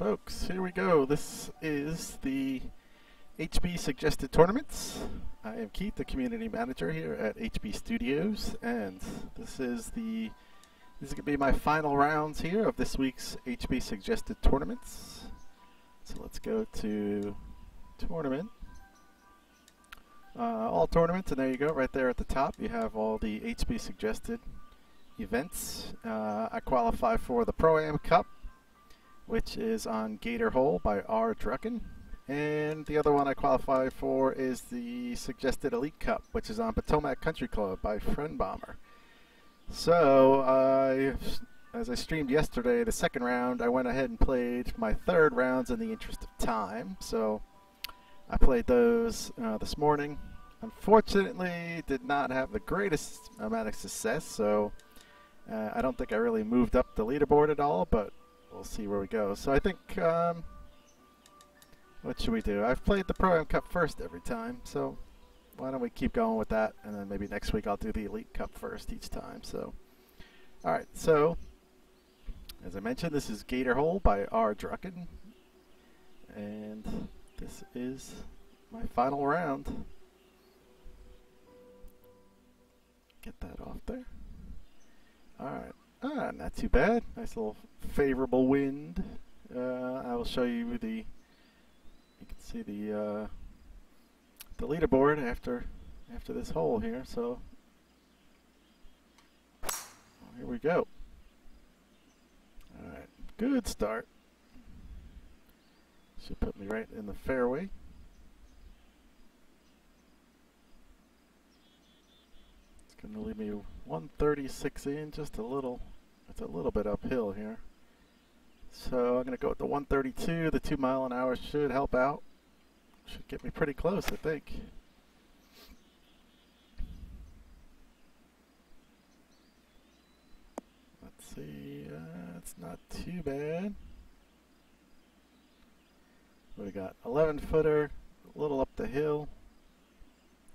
folks, here we go. This is the HB Suggested Tournaments. I am Keith, the community manager here at HB Studios, and this is going to be my final rounds here of this week's HB Suggested Tournaments. So let's go to Tournament. All tournaments, and there you go, right there at the top you have all the HB Suggested events. I qualify for the Pro-Am Cup, which is on Gator Hole by R. Drucken. And the other one I qualify for is the Suggested Elite Cup, which is on Potomac Country Club by Friend Bomber. So, as I streamed yesterday, the second round, I went ahead and played my third rounds in the interest of time. So, I played those this morning. Unfortunately, did not have the greatest amount of success, so I don't think I really moved up the leaderboard at all, but we'll see where we go. So I think, what should we do? I've played the Pro-Am Cup first every time, so why don't we keep going with that, and then maybe next week I'll do the Elite Cup first each time. So, alright, so, as I mentioned, this is Gator Hole by R. Drucken, and this is my final round. Get that off there. Alright. Not too bad. Nice little favorable wind. I will show you you can see the leaderboard after this hole here. So here we go. Alright, good start. Should put me right in the fairway. It's going to leave me 136 in, just a little. It's a little bit uphill here. So I'm going to go with the 132. The 2 mile an hour should help out. Should get me pretty close, I think. Let's see. It's not too bad. What we got? 11 footer, a little up the hill.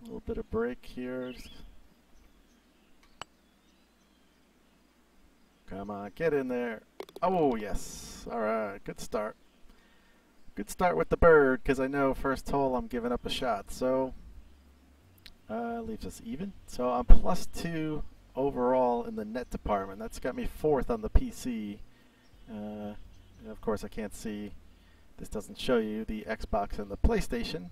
A little bit of break here. Come on, get in there. Oh, yes. All right, good start. Good start with the bird, because I know first hole I'm giving up a shot. So, leaves us even. So I'm +2 overall in the net department. That's got me 4th on the PC. Of course, I can't see. This doesn't show you the Xbox and the PlayStation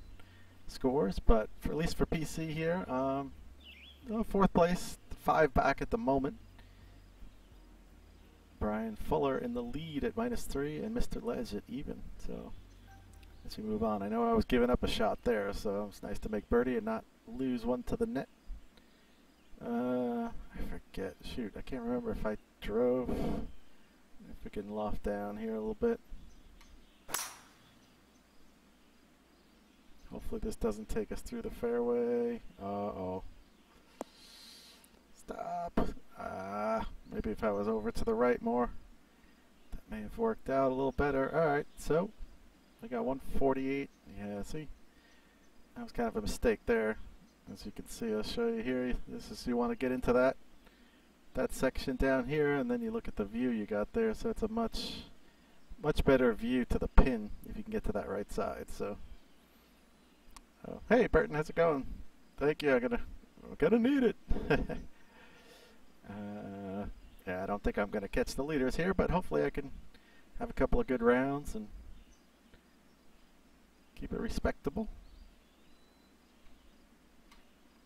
scores, but at least for PC here, 4th place, 5 back at the moment. Brian Fuller in the lead at -3 and Mr. Ledge at even. So as we move on, I know I was giving up a shot there, so it's nice to make birdie and not lose one to the net. I forget. Shoot, I can't remember if I drove. If we can loft down here a little bit. Hopefully this doesn't take us through the fairway. Uh-oh. Stop. Maybe if I was over to the right more, that may have worked out a little better. Alright, so I got 148. Yeah, see? That was kind of a mistake there. As you can see, I'll show you here. This is, you want to get into that section down here, and then you look at the view you got there. So it's a much better view to the pin if you can get to that right side. So, hey Burton, how's it going? Thank you. I'm gonna need it. Yeah, I don't think I'm going to catch the leaders here, but hopefully I can have a couple of good rounds and keep it respectable.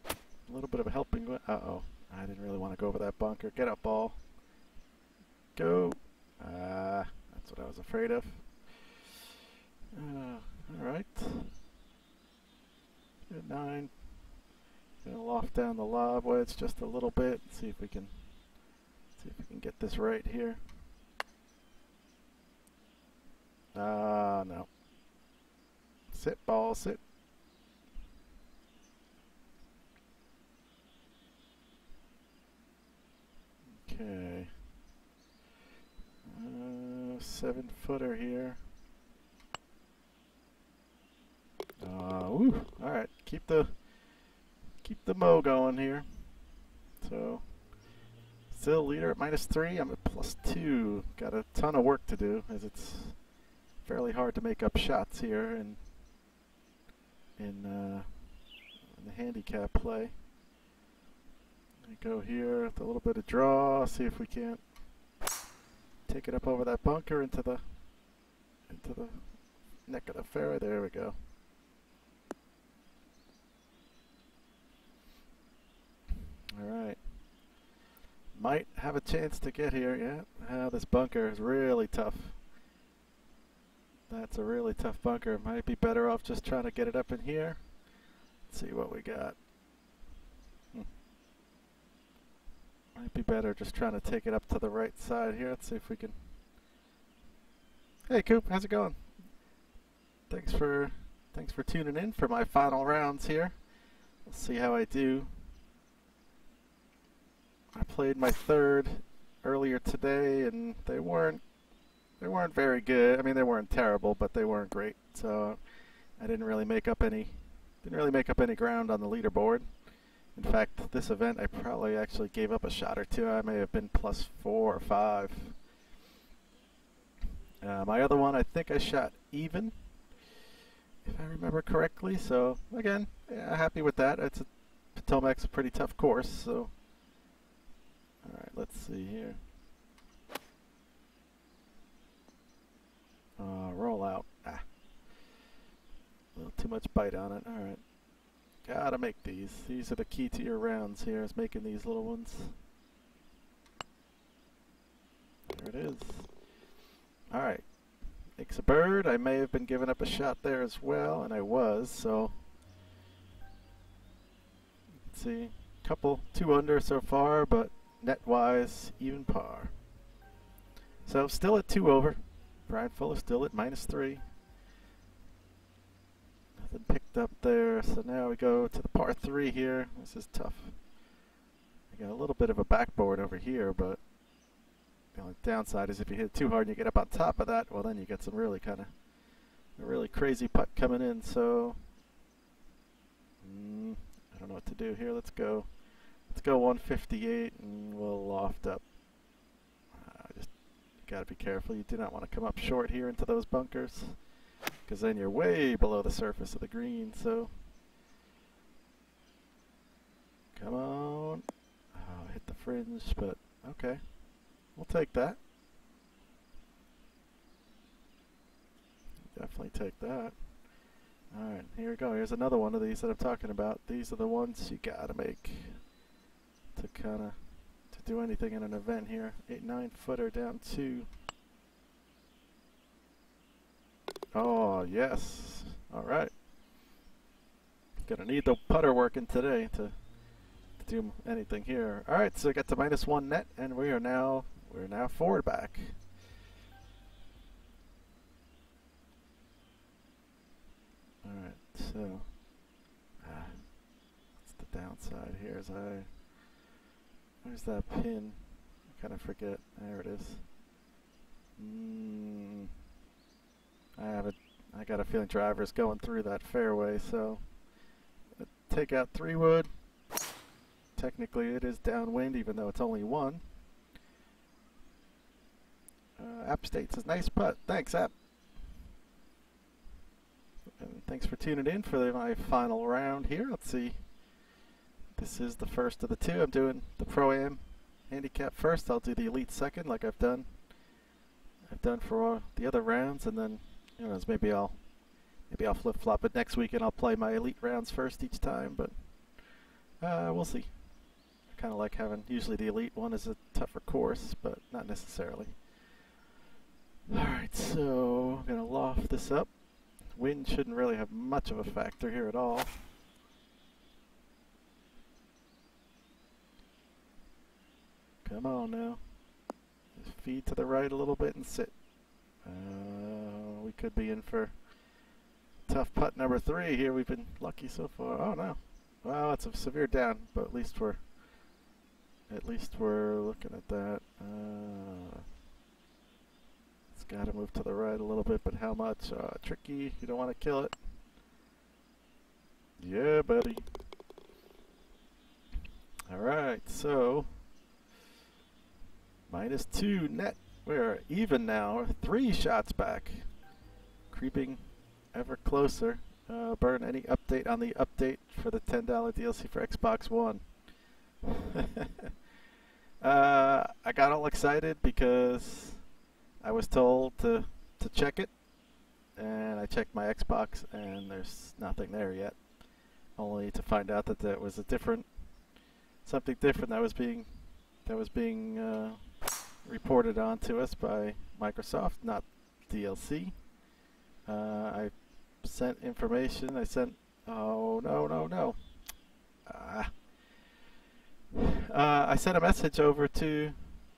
A little bit of a helping. Uh-oh. I didn't really want to go over that bunker. Get up, ball. Go. That's what I was afraid of. Alright. Good 9. Gonna loft down the lob wedge just a little bit. See if we can get this right here. No. Sit, ball, sit. Okay. 7 footer here. Woo. All right. Keep the mo going here. So still leader at -3. I'm at +2. Got a ton of work to do as it's fairly hard to make up shots here in the handicap play. We go here with a little bit of draw, see if we can't take it up over that bunker into the neck of the fairway. There we go. All right. Might have a chance to get here. Yeah. This bunker is really tough. That's a really tough bunker. Might be better off just trying to get it up in here. Let's see what we got. Might be better just trying to take it up to the right side here. Let's see if we can. Hey Coop, how's it going? Thanks for tuning in for my final rounds here. We'll see how I do. I played my third earlier today, and they weren't very good. I mean, they weren't terrible, but they weren't great. So I didn't really make up any ground on the leaderboard. In fact, this event I probably actually gave up a shot or two. I may have been +4 or 5. My other one, I think I shot even, if I remember correctly. So again, yeah, happy with that. Potomac's a pretty tough course. So all right, let's see here. Roll out. A little too much bite on it. All right. Gotta make these. These are the key to your rounds here, is making these little ones. There it is. Alright. Makes a bird. I may have been giving up a shot there as well, and I was, so. Let's see. Couple 2 under so far, but net-wise, even par. So still at 2 over. Brian Fuller still at -3. Nothing picked up there, so now we go to the par 3 here. This is tough. I got a little bit of a backboard over here, but the only downside is if you hit it too hard and you get up on top of that, well then you get some really kind of a really crazy putt coming in. So I don't know what to do here. Let's go 158 and we'll loft up. Just gotta be careful. You do not want to come up short here into those bunkers, because then you're way below the surface of the green. So come on. Oh, hit the fringe, but okay. We'll take that. Definitely take that. Alright, here we go. Here's another one of these that I'm talking about. These are the ones you gotta make to do anything in an event here. 8-9 footer down 2. Oh, yes. All right. Gonna need the putter working today to do anything here. All right, so we got to -1 net, and we're now forward back. All right, so what's the downside here? Where's that pin? I kind of forget. There it is. I got a feeling driver's going through that fairway, so take out 3 wood. Technically it is downwind, even though it's only 1. App State says, nice putt. Thanks, App. And thanks for tuning in for my final round here. Let's see. This is the first of the 2. I'm doing the Pro-Am handicap first. I'll do the Elite second, like I've done for all the other rounds, and then who knows, maybe I'll flip-flop it next week and I'll play my Elite rounds first each time, but we'll see. I kind of like having, usually the Elite one is a tougher course, but not necessarily. Alright, so I'm going to loft this up. Wind shouldn't really have much of a factor here at all. Come on now. Just feed to the right a little bit and sit. We could be in for tough putt number 3 here. We've been lucky so far. Oh no. Well, it's a severe down, but at least we're looking at that. It's got to move to the right a little bit, but how much? Tricky. You don't want to kill it. Yeah, buddy. All right, so -2 net. We're even now. 3 shots back. creeping ever closer. Burn, any update on the update for the $10 DLC for Xbox One? I got all excited because I was told to check it, and I checked my Xbox and there's nothing there yet. Only to find out that there was something different that was being reported on to us by Microsoft, not DLC. I sent information. Oh no. I sent a message over to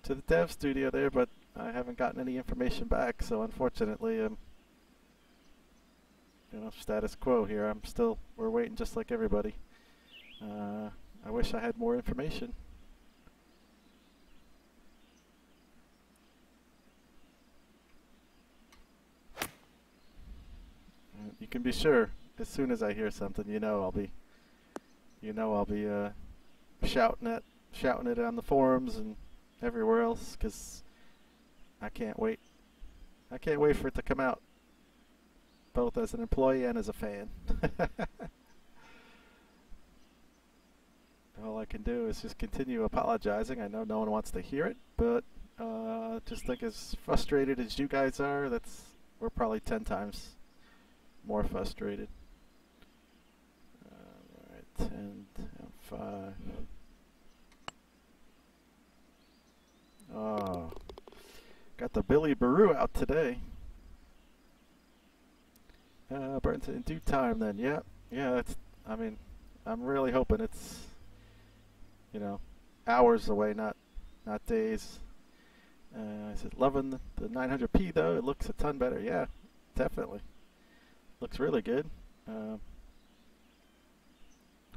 the dev studio there, but I haven't gotten any information back. So unfortunately, status quo here. We're waiting just like everybody. I wish I had more information. You can be sure, as soon as I hear something, I'll be shouting it on the forums and everywhere else, because I can't wait. I can't wait for it to come out, both as an employee and as a fan. All I can do is just continue apologizing. I know no one wants to hear it, but just like as frustrated as you guys are, we're probably 10 times more frustrated. Alright, 10, 5. Oh, got the Billy Baru out today. Burns in due time then. Yeah, I'm really hoping it's, hours away, not days. I said, loving the 900p though. It looks a ton better. Yeah, definitely. Looks really good.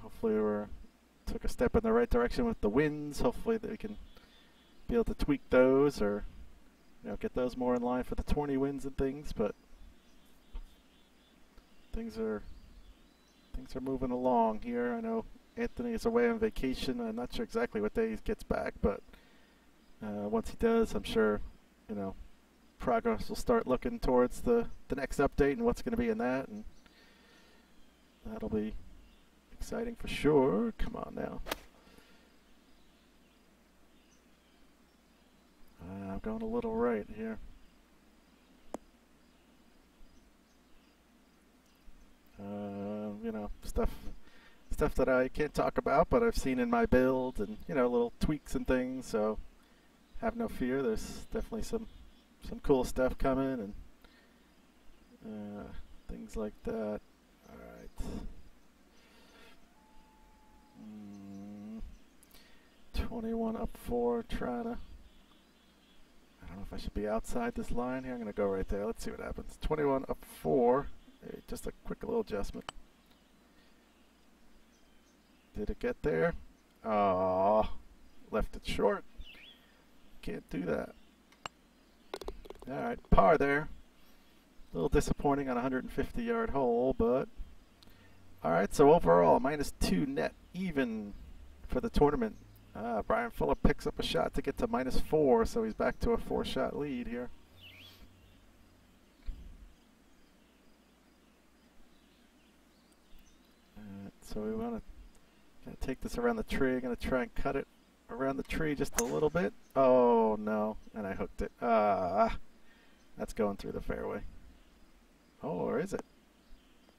Hopefully we took a step in the right direction with the winds. Hopefully they can be able to tweak those, or get those more in line for the Tourney winds and things. But things are moving along here. I know Anthony is away on vacation. I'm not sure exactly what day he gets back, but once he does, I'm sure progress will start looking towards the next update and what's going to be in that, and that'll be exciting for sure. Come on now. I'm going a little right here. Stuff that I can't talk about, but I've seen in my build, and little tweaks and things. So have no fear. There's definitely some cool stuff coming, and things like that. All right. 21 up 4. Trying to. I don't know if I should be outside this line here. I'm going to go right there. Let's see what happens. 21 up 4. Just a quick little adjustment. Did it get there? Oh, left it short. Can't do that. Alright, par there. A little disappointing on a 150-yard hole, but alright, so overall, -2 net, even for the tournament. Brian Fuller picks up a shot to get to -4, so he's back to a 4-shot lead here. So we want to take this around the tree. I'm going to try and cut it around the tree just a little bit. Oh no, and I hooked it. That's going through the fairway. Oh, or is it?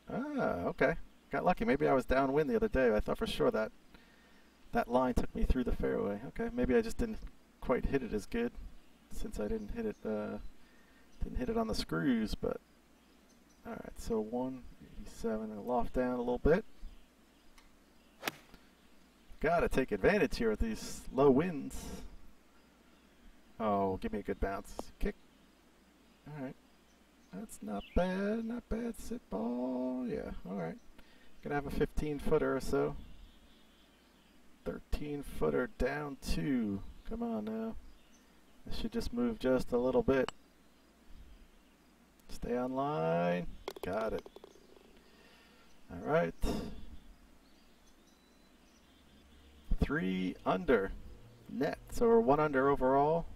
Okay. Got lucky. Maybe I was downwind the other day. I thought for sure that line took me through the fairway. Okay, maybe I just didn't quite hit it as good, since I didn't hit it on the screws. But all right, so 187 and loft down a little bit. Gotta take advantage here with these low winds. Oh, give me a good bounce. Kick. Alright. That's not bad. Not bad. Sit ball. Yeah, alright. Gonna have a 15-footer or so. 13-footer down 2. Come on now. This should just move just a little bit. Stay on line. Got it. Alright. 3 under net, so we're 1 under overall.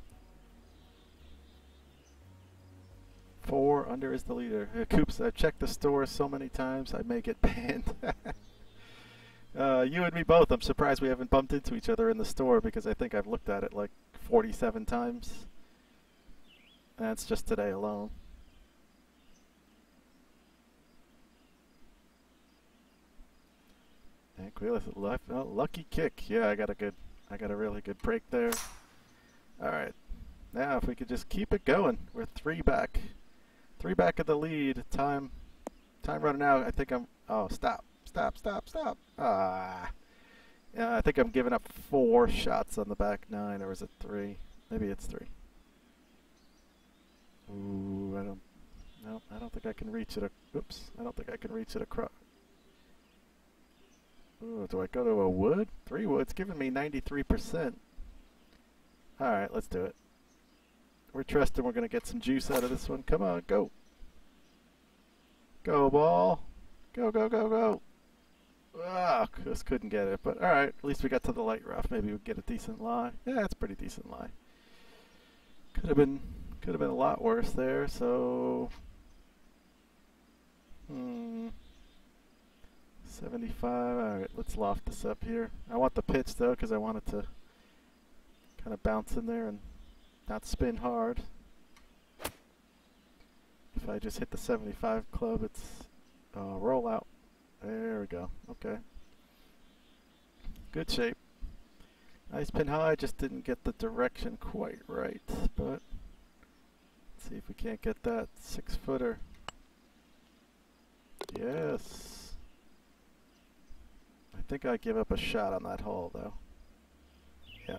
4 under is the leader. Coops, I've checked the store so many times I may get banned. You and me both. I'm surprised we haven't bumped into each other in the store because I think I've looked at it like 47 times. That's just today alone. Anquilas left. Oh, lucky kick. Yeah, I got a really good break there. All right. Now if we could just keep it going. We're 3 back. 3 back of the lead. Time running out. I think I'm. Oh, stop. Ah. Yeah, I think I'm giving up 4 shots on the back 9, or is it 3? Maybe it's 3. Ooh, I don't think I can reach it. Oops, I don't think I can reach it across. Ooh, do I go to a wood? 3 woods, giving me 93%. All right, let's do it. We're trusting we're gonna get some juice out of this one. Come on, go. Go ball. Go. Ah, just couldn't get it, but all right. At least we got to the light rough. Maybe we'd get a decent lie. Yeah, it's a pretty decent lie. Could have been a lot worse there. So, 75. All right, let's loft this up here. I want the pitch though, because I want it to kind of bounce in there and not spin hard. If I just hit the 75 club, it's roll out. There we go. Okay. Good shape. Nice pin high, just didn't get the direction quite right, but let's see if we can't get that 6-footer. Yes. I think I give up a shot on that hole though. Yeah.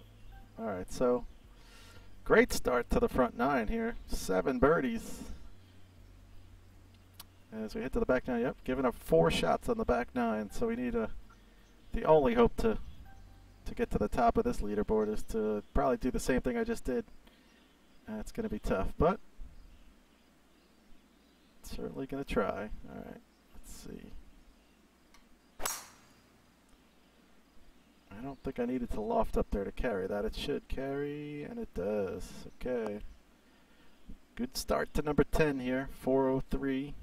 Alright, so great start to the front 9 here. 7 birdies. As we hit to the back 9, yep, giving up 4 shots on the back 9, so we need the only hope to get to the top of this leaderboard is to probably do the same thing I just did. It's going to be tough, but certainly going to try. All right, let's see. I don't think I needed to loft up there to carry that. It should carry, and it does. Okay. Good start to number 10 here, 403.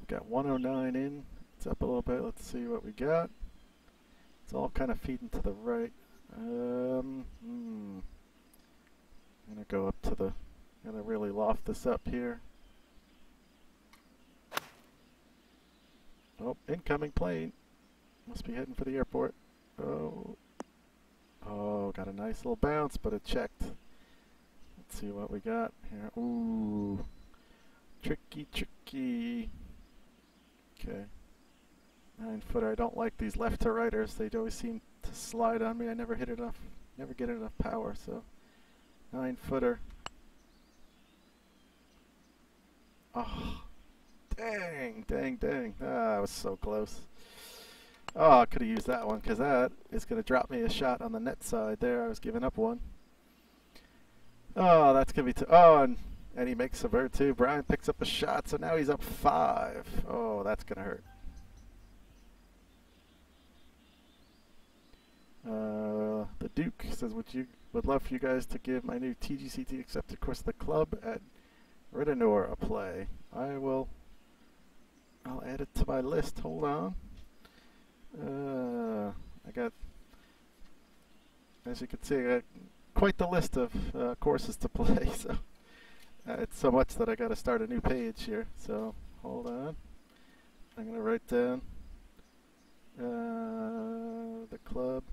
Got 109 in. It's up a little bit. Let's see what we got. It's all kind of feeding to the right. I'm gonna go up to the. Gonna really loft this up here. Oh, incoming plane. Must be heading for the airport. Oh, got a nice little bounce, but it checked. Let's see what we got here. Ooh, tricky. Okay. 9-footer. I don't like these left to righters. They always seem to slide on me. I never hit enough. Never get enough power. So 9-footer. Oh, dang. Ah, I was so close. Oh, I could have used that one because that is going to drop me a shot on the net side there. I was giving up one. Oh, that's going to be and he makes a bird too. Brian picks up a shot, so now he's up 5. Oh, that's going to hurt. The Duke says, would love for you guys to give my new TGCT accepted course of the club at Ridenour a play. I'll add it to my list. Hold on. I got, as you can see, I got quite the list of courses to play. So it's so much that I got to start a new page here. So hold on. I'm gonna write down the club.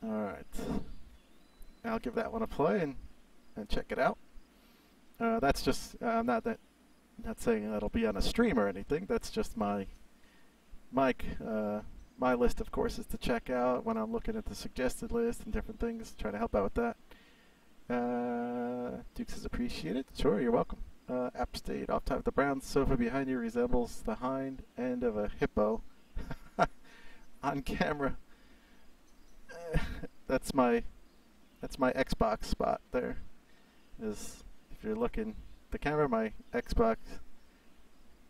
All right. I'll give that one a play and check it out. That's just I'm not saying that'll be on a stream or anything. That's just my list of courses to check out when I'm looking at the suggested list and different things, trying to help out with that. Duke says appreciate it. Sure, you're welcome. App State, off top of the brown sofa behind you resembles the hind end of a hippo. On camera. That's my Xbox spot there. Is if you're looking the camera, my Xbox,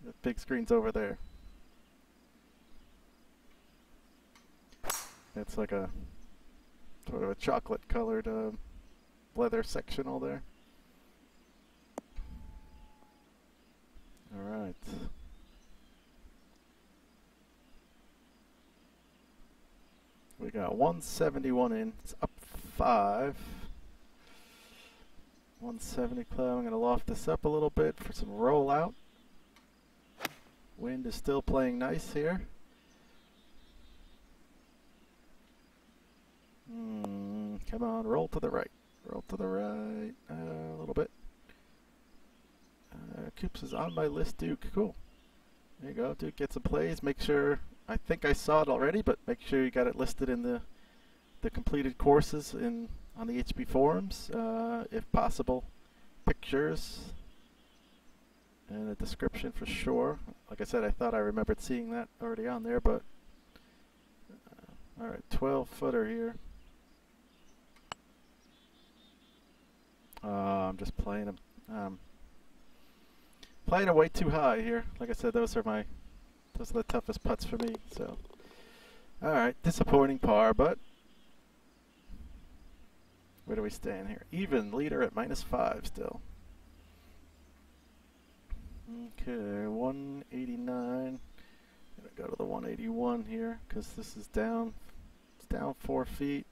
the big screen's over there. It's like a sort of a chocolate colored leather sectional there. Alright. We got 171 in. It's up 5. 170 club. I'm going to loft this up a little bit for some rollout. Wind is still playing nice here. Come on, roll to the right. Roll to the right. A little bit. Coops is on my list, Duke. Cool. There you go, Duke. Get some plays. Make sure. I think I saw it already, but make sure you got it listed in the completed courses on the HB forums, if possible. Pictures and a description for sure. Like I said, I thought I remembered seeing that already on there, but all right, 12-footer here. I'm just playing them. Playing it way too high here. Like I said, those are the toughest putts for me. So, all right, disappointing par, but where do we stand here? Even leader at -5 still. Okay, 189. Gonna go to the 181 here because this is down. It's down 4 feet.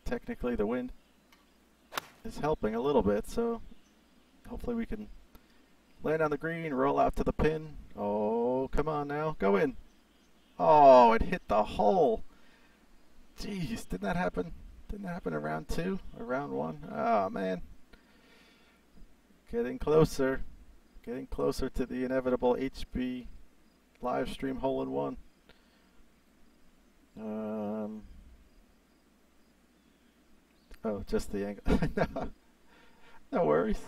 Technically, the wind is helping a little bit, so hopefully we can land on the green, roll out to the pin. Oh, come on now. Go in. Oh, it hit the hole. Jeez, didn't that happen? Didn't that happen in round 2 or round 1? Oh, man. Getting closer. Getting closer to the inevitable HB live stream hole-in-one. Oh, just the angle. No, no worries.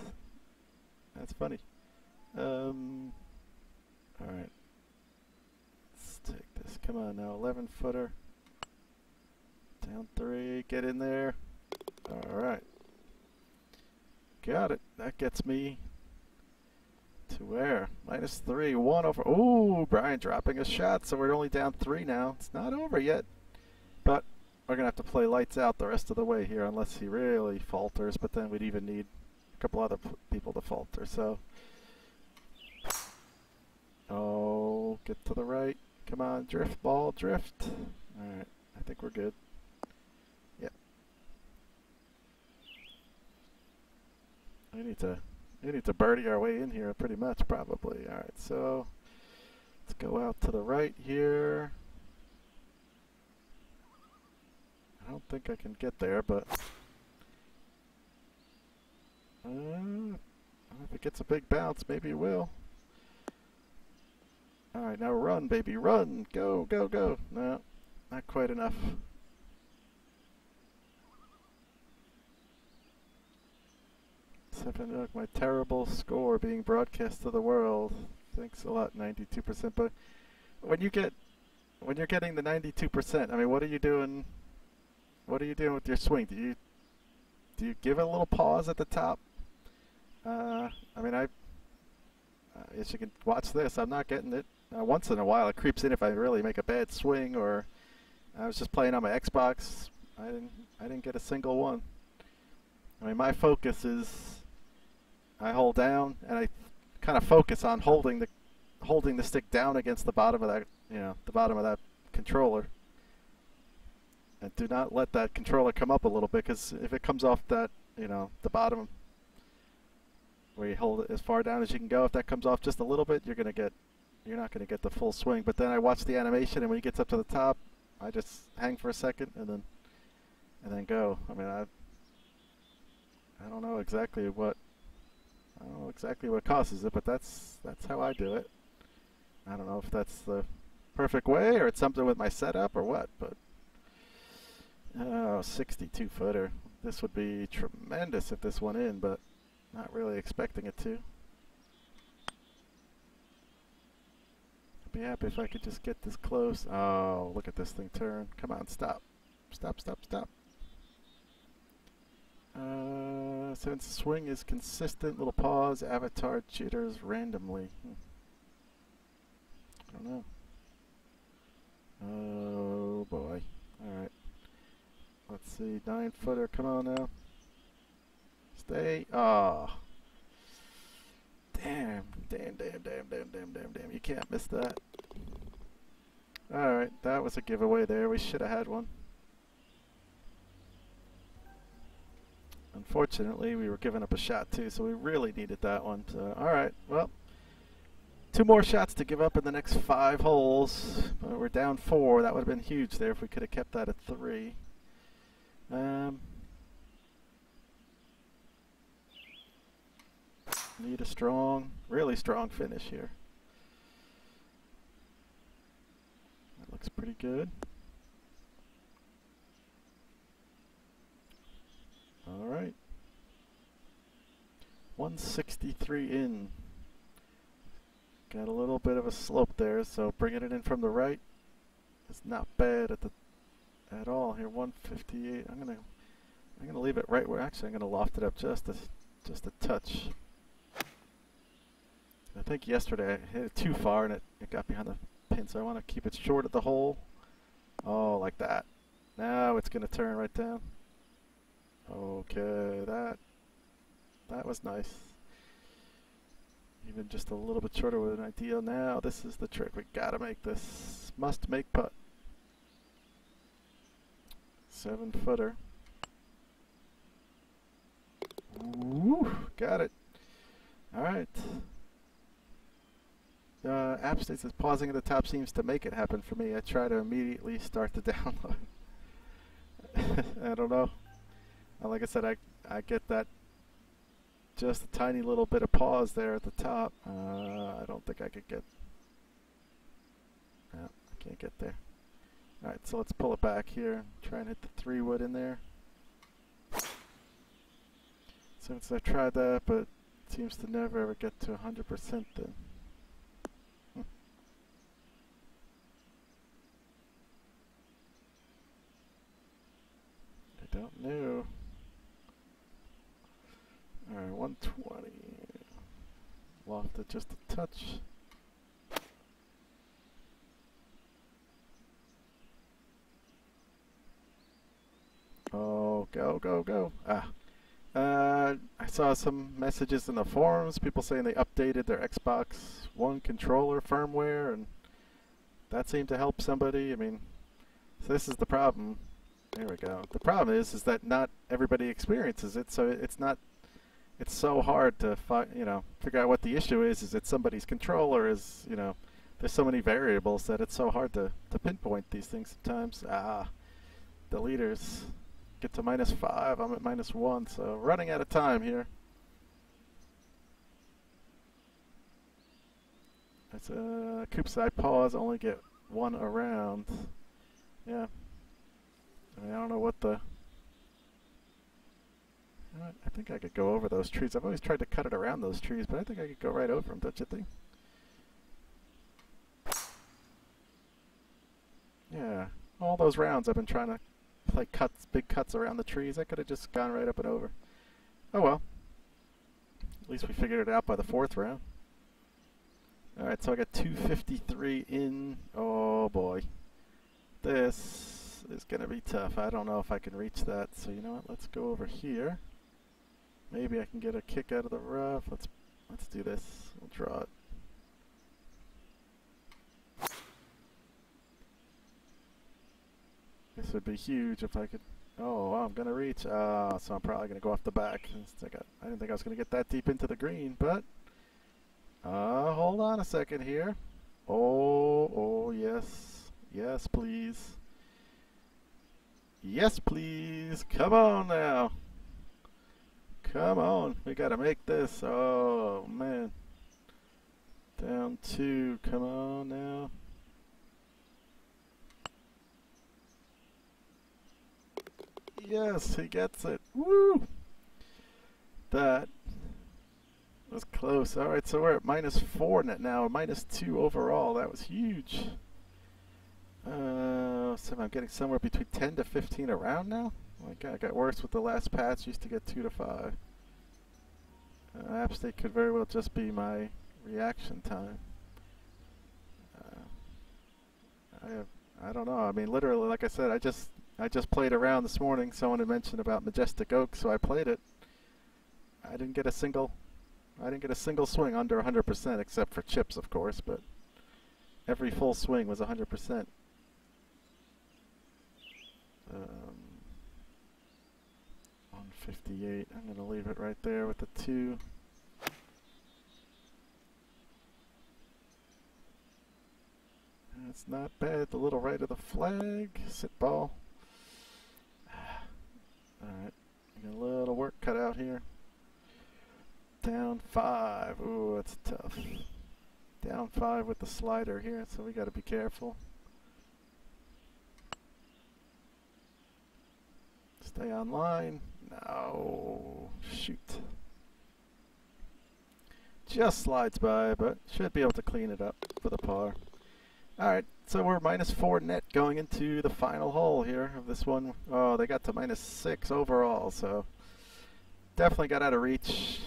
That's funny. All right. Let's take this. Come on now, 11-footer. Down 3. Get in there. All right. Got it. That gets me to where? -3. 1 over. Ooh, Brian dropping a shot. So we're only down 3 now. It's not over yet. But we're going to have to play lights out the rest of the way here unless he really falters. But then we'd even need a couple other people to falter. So. Oh, get to the right. Come on, drift, ball, drift. All right. I think we're good. Yep. We need to birdie our way in here pretty much, probably. All right, so let's go out to the right here. I don't think I can get there, but if it gets a big bounce, maybe it will. All right, now run, baby, run. Go, go, go. No, not quite enough. Look, my terrible score being broadcast to the world. Thanks a lot, 92%. But when you're getting the 92%, I mean, what are you doing? What are you doing with your swing? Do you give it a little pause at the top? I mean, as you can watch this, I'm not getting it. Once in a while, it creeps in if I really make a bad swing, or I was just playing on my Xbox. I didn't get a single one. I mean, my focus is I hold down and I kind of focus on holding the stick down against the bottom of that, the bottom of that controller. And do not let that controller come up a little bit, because if it comes off that, the bottom where you hold it as far down as you can go, if that comes off just a little bit, you're not going to get the full swing. But then I watch the animation, and when he gets up to the top, I just hang for a second and then go. I mean, I don't know exactly what causes it, but that's how I do it. I don't know if that's the perfect way or it's something with my setup or what, but 62-footer. This would be tremendous if this went in, but not really expecting it to. I'd be happy if I could just get this close. Oh, look at this thing turn. Come on, stop. Stop, stop, stop. Since the swing is consistent, little pause, avatar jitters randomly. I don't know. Oh boy. Alright. Let's see. 9-footer. Come on now. Stay. Oh. Damn. Damn. You can't miss that. Alright. That was a giveaway there. We should have had one. Unfortunately, we were giving up a shot too, so we really needed that one. So, alright. Well. 2 more shots to give up in the next 5 holes. We're down 4. That would have been huge there if we could have kept that at 3. Need a strong, really strong finish here. That looks pretty good. All right. 163 in. Got a little bit of a slope there, so bringing it in from the right is not bad at all. Here, 158. I'm gonna leave it right where. Actually, I'm gonna loft it up just a touch. I think yesterday I hit it too far and it got behind the pin, so I want to keep it short of the hole. Oh, like that. Now it's gonna turn right down. Okay, that was nice. Even just a little bit shorter with an ideal. Now this is the trick. We gotta make this. Must make putt. 7-footer. Woo, got it. All right. App State says pausing at the top seems to make it happen for me. I try to immediately start the download. I don't know. Like I said, I get that. Just a tiny little bit of pause there at the top. I don't think I could get. No, I can't get there. All right, so let's pull it back here. Try and hit the 3-wood in there. Since I tried that, but it seems to never ever get to 100% then. I don't know. Alright, 120. Loft it just a touch. Oh, go. I saw some messages in the forums, people saying they updated their Xbox One controller firmware, and that seemed to help somebody. I mean, so this is the problem. There we go. The problem is that not everybody experiences it, so it's so hard to figure out what the issue is. Is it somebody's controller? Is, there's so many variables that it's so hard to pinpoint these things sometimes. The leaders get to -5. I'm at -1, so running out of time here. It's Coops, I pause, only get 1 around. Yeah. I mean, I don't know what the... I think I could go over those trees. I've always tried to cut it around those trees, but I think I could go right over them, don't you think? Yeah. All those rounds I've been trying to play big cuts around the trees. I could have just gone right up and over. Oh well. At least we figured it out by the 4th round. Alright, so I got 253 in. Oh boy. This is going to be tough. I don't know if I can reach that. So you know what? Let's go over here. Maybe I can get a kick out of the rough. Let's do this. We'll draw it. This would be huge if I could. Oh, I'm gonna reach. So I'm probably gonna go off the back. I didn't think I was gonna get that deep into the green, but hold on a second here. Oh yes, please. Yes, please. Come on now. Come on, we gotta make this. Oh man. Down 2. Come on now. Yes, he gets it. Woo! That was close. Alright, so we're at -4 net now, -2 overall. That was huge. So I'm getting somewhere between 10 to 15 around now. Like, I got worse with the last patch. Used to get 2 to 5. App State could very well just be my reaction time. I don't know. I mean, literally, like I said, I just played around this morning. Someone had mentioned about Majestic Oak, so I played it. I didn't get a single swing under 100%, except for chips, of course, but every full swing was 100%. 158. I'm going to leave it right there with the 2. That's not bad. The little right of the flag. Sit ball. Alright. Got a little work cut out here. Down 5. Ooh, that's tough. Down 5 with the slider here, so we got to be careful. Stay on line. No. Shoot. Just slides by, but should be able to clean it up for the par. Alright, so we're -4 net going into the final hole here of this one. Oh, they got to -6 overall, so definitely got out of reach.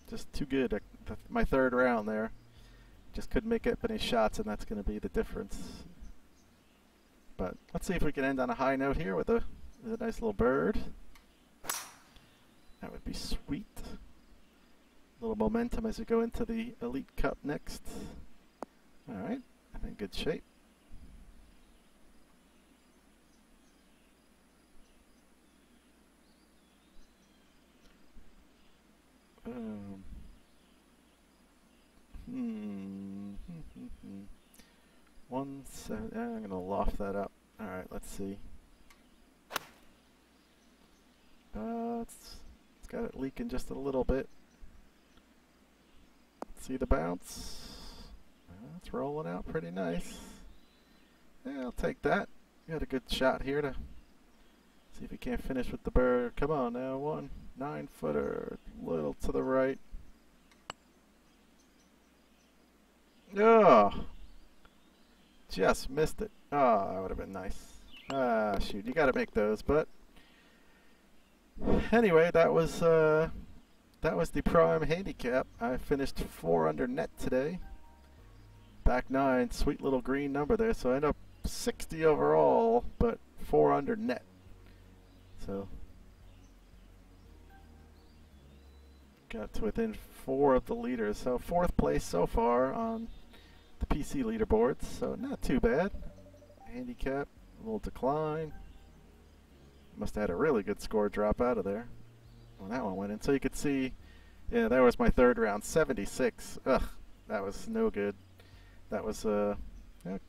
Just too good. My third round there. Just couldn't make up any shots, and that's going to be the difference. But let's see if we can end on a high note here with a nice little bird. That would be sweet. A little momentum as we go into the Elite Cup next. Alright, I'm in good shape. I'm going to loft that up. Alright, let's see. It's got it leaking just a little bit. See the bounce? It's rolling out pretty nice. Yeah, I'll take that. Got a good shot here to see if we can't finish with the bird. Come on now, 1 9-footer, little to the right. Oh, just missed it. Oh, that would have been nice. Ah, shoot, you got to make those. But anyway, that was the Pro-Am handicap. I finished 4 under net today. Back 9, sweet little green number there. So I end up 60 overall, but 4 under net. So got to within 4 of the leaders. So 4th place so far on the PC leaderboards. So not too bad. Handicap, a little decline. Must have had a really good score drop out of there when that one went in. So you could see, yeah, that was my third round, 76. Ugh, that was no good. That was, yeah, would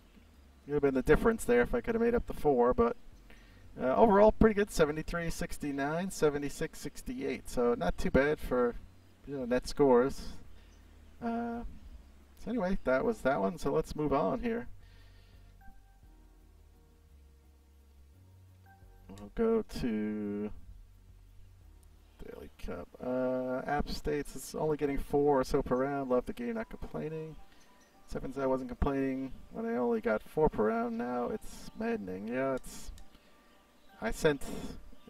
have been the difference there if I could have made up the 4, but overall pretty good, 73, 69, 76, 68. So not too bad for, net scores. So anyway, that was that one. So let's move on here. We'll go to Daily Cup. App states it's only getting 4 or so per round. Love the game, not complaining. Sevens, I wasn't complaining when I only got 4 per round. Now it's maddening. Yeah, I sent,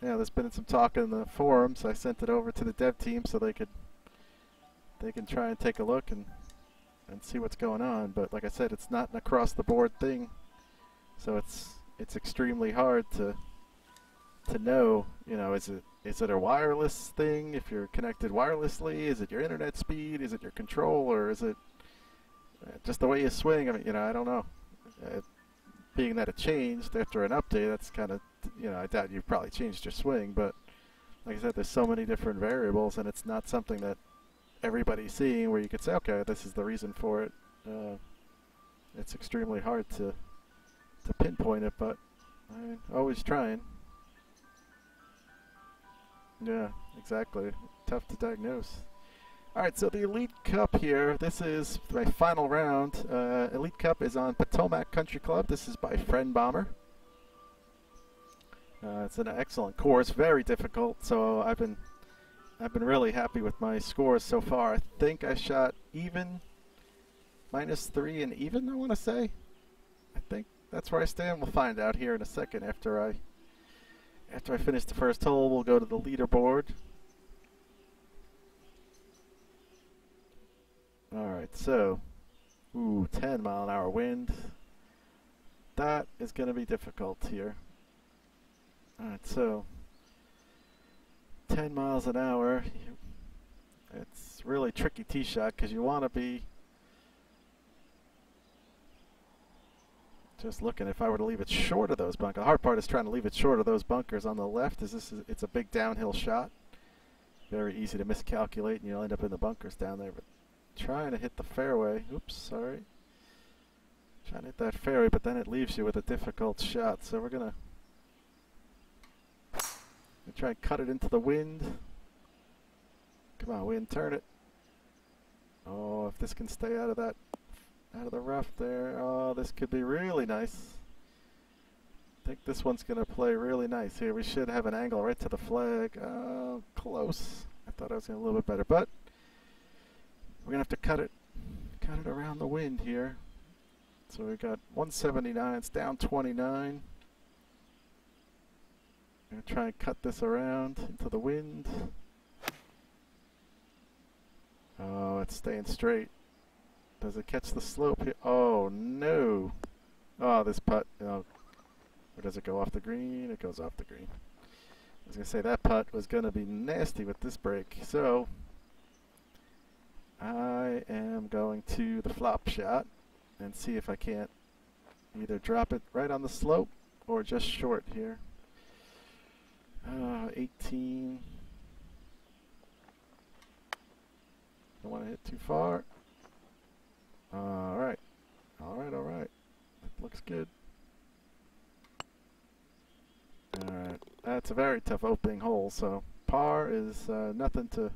there's been some talk in the forums. I sent it over to the dev team so they can try and take a look and see what's going on. But like I said, it's not an across the board thing, so it's extremely hard to know. Is it a wireless thing? If you're connected wirelessly, is it your internet speed? Is it your control, or is it just the way you swing? I mean, I don't know. Being that it changed after an update, that's kind of, I doubt you've probably changed your swing, but like I said, there's so many different variables, and it's not something that everybody's seeing where you could say, okay, this is the reason for it. It's extremely hard to pinpoint it, but I'm always trying. Yeah, exactly. Tough to diagnose. Alright, so the Elite Cup here, this is my final round. Elite Cup is on Potomac Country Club. This is by Friend Bomber. It's an excellent course, very difficult, so I've been really happy with my scores so far. I think I shot even, -3 and even, I want to say. I think that's where I stand. We'll find out here in a second after I finish the first hole. We'll go to the leaderboard. Alright, so 10 mile an hour wind. that is going to be difficult here. Alright, so 10 miles an hour. It's really tricky tee shot because you want to be just looking. If I were to leave it short of those bunkers, the hard part is trying to leave it short of those bunkers on the left. It's a big downhill shot. Very easy to miscalculate, and you'll end up in the bunkers down there. But trying to hit the fairway. Oops, sorry. Trying to hit that fairway, but then it leaves you with a difficult shot. So we're gonna try and cut it into the wind. Come on, wind, turn it. Oh, if this can stay out of the rough there. Oh, this could be really nice. I think this one's going to play really nice here. We should have an angle right to the flag. Oh, close. I thought I was going a little bit better, but we're going to have to cut it around the wind here. So we got 179. It's down 29. I'm going to try and cut this around into the wind. Oh, it's staying straight. Does it catch the slope here? Oh, no. Oh, this putt. Oh, or does it go off the green? It goes off the green. I was going to say that putt was going to be nasty with this break. So I am going to the flop shot and see if I can't either drop it right on the slope or just short here. 18. Don't want to hit too far. Alright. Alright, alright. That looks good. Alright. That's a very tough opening hole, so par is nothing to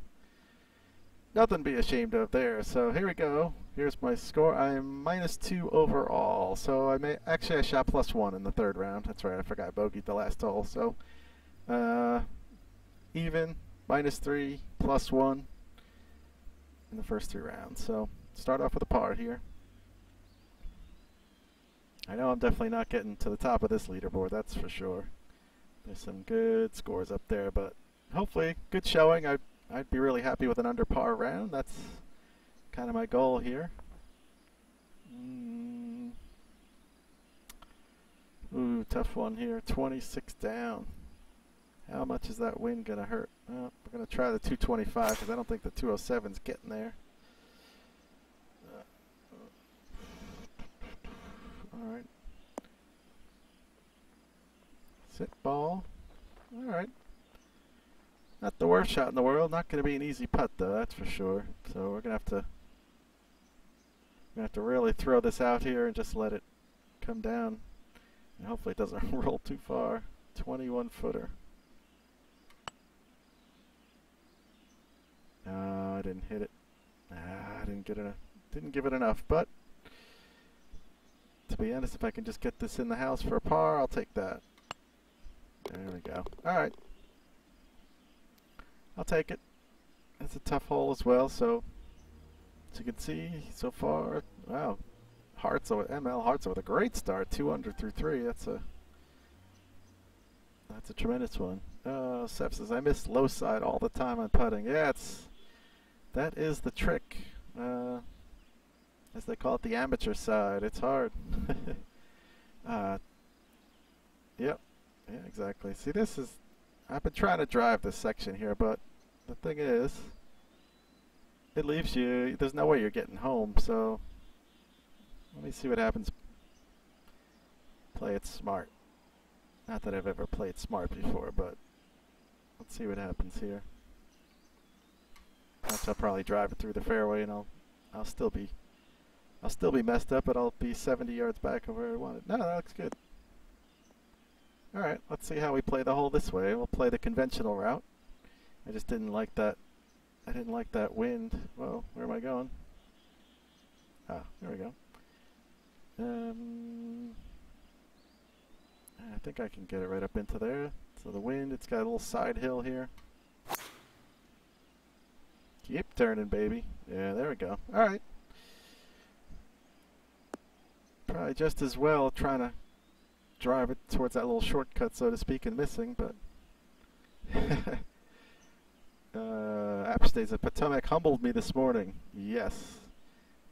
be ashamed of there. So here we go. Here's my score. I'm -2 overall. So I shot +1 in the third round. That's right, I forgot I bogeyed the last hole. So even, -3, +1 in the first 3 rounds. So start off with a par here. I know I'm definitely not getting to the top of this leaderboard, that's for sure. There's some good scores up there, but hopefully good showing. I'd be really happy with an under par round. That's kind of my goal here. Ooh, tough one here. 26 down. How much is that wind going to hurt? Well, we're going to try the 225 because I don't think the 207's getting there. Alright. Sit ball. Alright. Not the worst shot in the world. Not going to be an easy putt though, that's for sure. So we're going to have to really throw this out here and just let it come down. And hopefully it doesn't roll too far. 21 footer. No, I didn't hit it. I didn't give it enough, but to be honest, if I can just get this in the house for a par, I'll take that. There we go. Alright. I'll take it. It's a tough hole as well, so as you can see so far, wow. ML Hartza with a great start, 2 under through 3. That's a tremendous one. Seth says I miss low side all the time on putting. Yeah, that is the trick. As they call it, the amateur side. It's hard. Yep. Yeah, exactly. See, I've been trying to drive this section here, but the thing is, it leaves you, there's no way you're getting home, so let me see what happens. Play it smart. Not that I've ever played smart before, but let's see what happens here. I'll probably drive it through the fairway, and I'll still be messed up, but I'll be 70 yards back of where I wanted. No, that looks good. All right, let's see how we play the hole this way. We'll play the conventional route. I just didn't like that. I didn't like that wind. Whoa, where am I going? Ah, there we go. I think I can get it right up into there. So the wind, it's got a little side hill here. Keep turning, baby. Yeah, there we go. All right. Probably just as well trying to drive it towards that little shortcut, so to speak, and missing, but App Stays at Potomac humbled me this morning. Yes.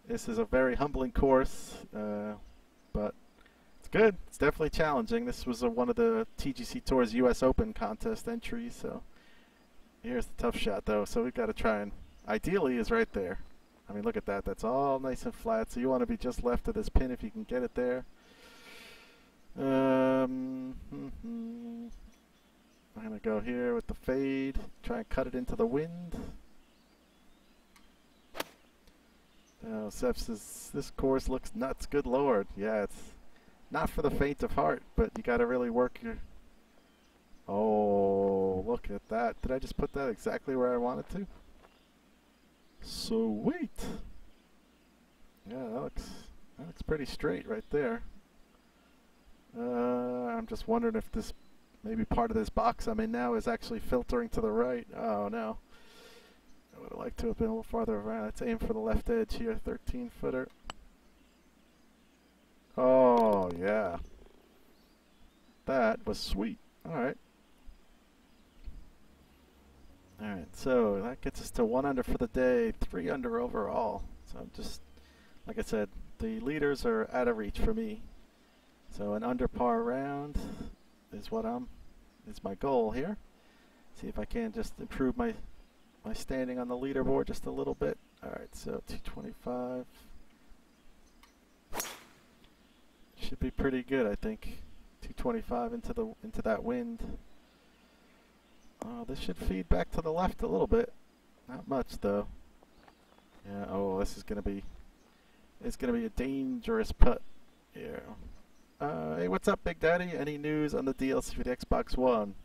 This is a very humbling course, but it's It's good. It's definitely challenging. This was one of the TGC Tours US Open contest entries, so here's the tough shot though. So we've got to try and ideally is right there. I mean, look at that. That's all nice and flat. So you want to be just left of this pin if you can get it there. I'm going to go here with the fade. Try and cut it into the wind. Oh, Seth says, this course looks nuts. Good lord. Yeah, it's not for the faint of heart, but you got to really work your... Oh, look at that. Did I just put that exactly where I wanted to? Sweet. Yeah, that looks pretty straight right there. I'm just wondering if this, maybe part of this box I'm in now is actually filtering to the right. Oh no. I would have liked to have been a little farther around. Let's aim for the left edge here, 13-footer. Oh yeah. That was sweet. Alright. Alright, so that gets us to 1 under for the day, 3 under overall. So I'm just, like I said, the leaders are out of reach for me. So an under par round is is my goal here. See if I can just improve my standing on the leaderboard just a little bit. Alright, so 225. Should be pretty good, I think. 225 into that wind. Oh, this should feed back to the left a little bit. Not much though. Yeah, oh, this is gonna be a dangerous putt here. Hey, what's up, Big Daddy? Any news on the DLC for the Xbox One?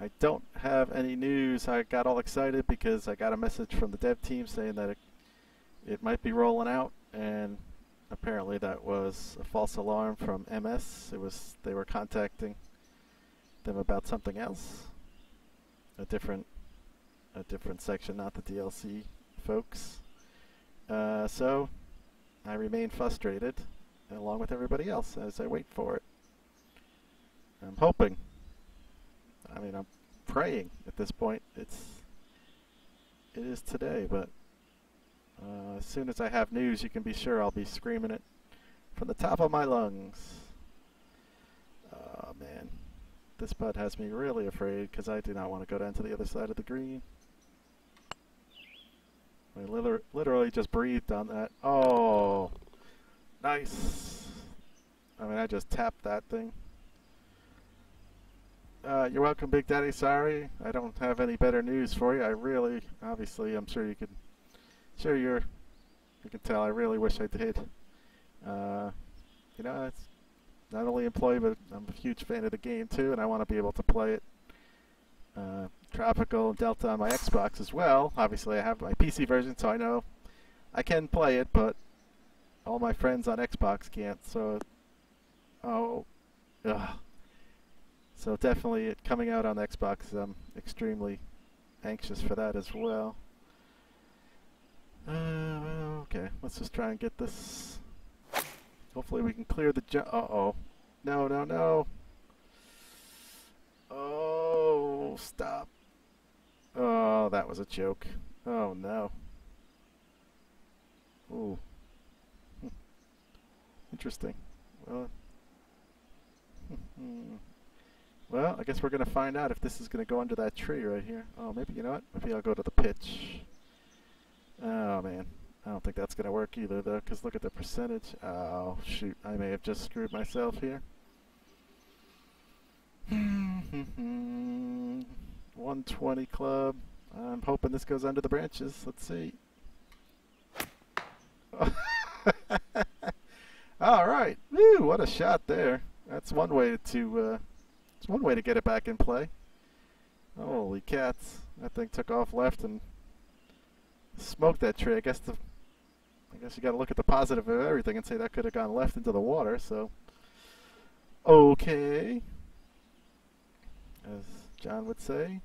I don't have any news. I got all excited because I got a message from the dev team saying that it might be rolling out, and apparently that was a false alarm from MS. They were contacting them about something else. A different section, not the DLC folks. So I remain frustrated, along with everybody else, as I wait for it. I'm hoping. I mean, I'm praying at this point. It is today, but as soon as I have news, you can be sure I'll be screaming it from the top of my lungs. Oh man. This putt has me really afraid because I do not want to go down to the other side of the green. I literally just breathed on that. Oh, nice. I mean, I just tapped that thing. You're welcome, Big Daddy. Sorry, I don't have any better news for you. I really, obviously, I'm sure you can tell. I really wish I did. You know, it's not only employee, but I'm a huge fan of the game too, and I want to be able to play it Tropical and Delta on my Xbox as well. Obviously, I have my PC version, so I know I can play it, but all my friends on Xbox can't. So, so definitely it coming out on Xbox. I'm extremely anxious for that as well. Okay, let's just try and get this. Hopefully we can clear the jump. Uh-oh. No, no, no. Oh, stop. Oh, that was a joke. Oh, no. Ooh. Interesting. Well, well, I guess we're going to find out if this is going to go under that tree right here. Oh, maybe, you know what? Maybe I'll go to the pitch. Oh, man. I don't think that's going to work either, though, because look at the percentage. Oh, shoot. I may have just screwed myself here. 120 club. I'm hoping this goes under the branches. Let's see. All right. Woo, what a shot there. That's one way to get it back in play. Holy cats. That thing took off left and smoked that tree. I guess you got to look at the positive of everything and say that could have gone left into the water. So, okay, as John would say.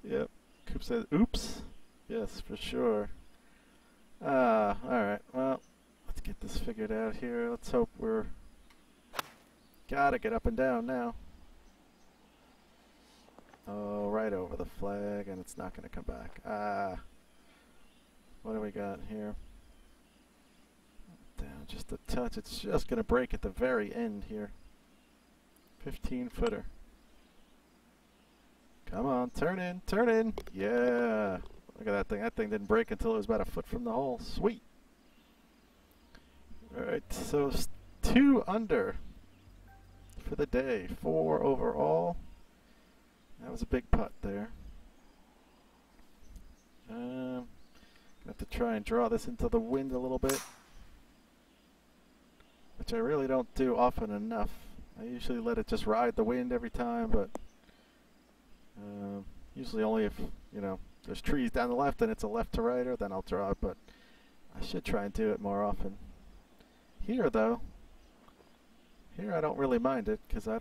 Yep. Coop says, "Oops." Yes, for sure. All right. Well, let's get this figured out here. Let's hope we're gotta get up and down now. Oh, right over the flag, and it's not going to come back. What do we got here? Just a touch. It's just going to break at the very end here. 15-footer. Come on, turn in, turn in. Yeah. Look at that thing. That thing didn't break until it was about a foot from the hole. Sweet. All right, so 2 under for the day. 4 overall. That was a big putt there. Gonna have to try and draw this into the wind a little bit, which I really don't do often enough. I usually let it just ride the wind every time, but usually only if, you know, there's trees down the left and it's a left to righter, then I'll draw it, but I should try and do it more often. Here though, here I don't really mind it because I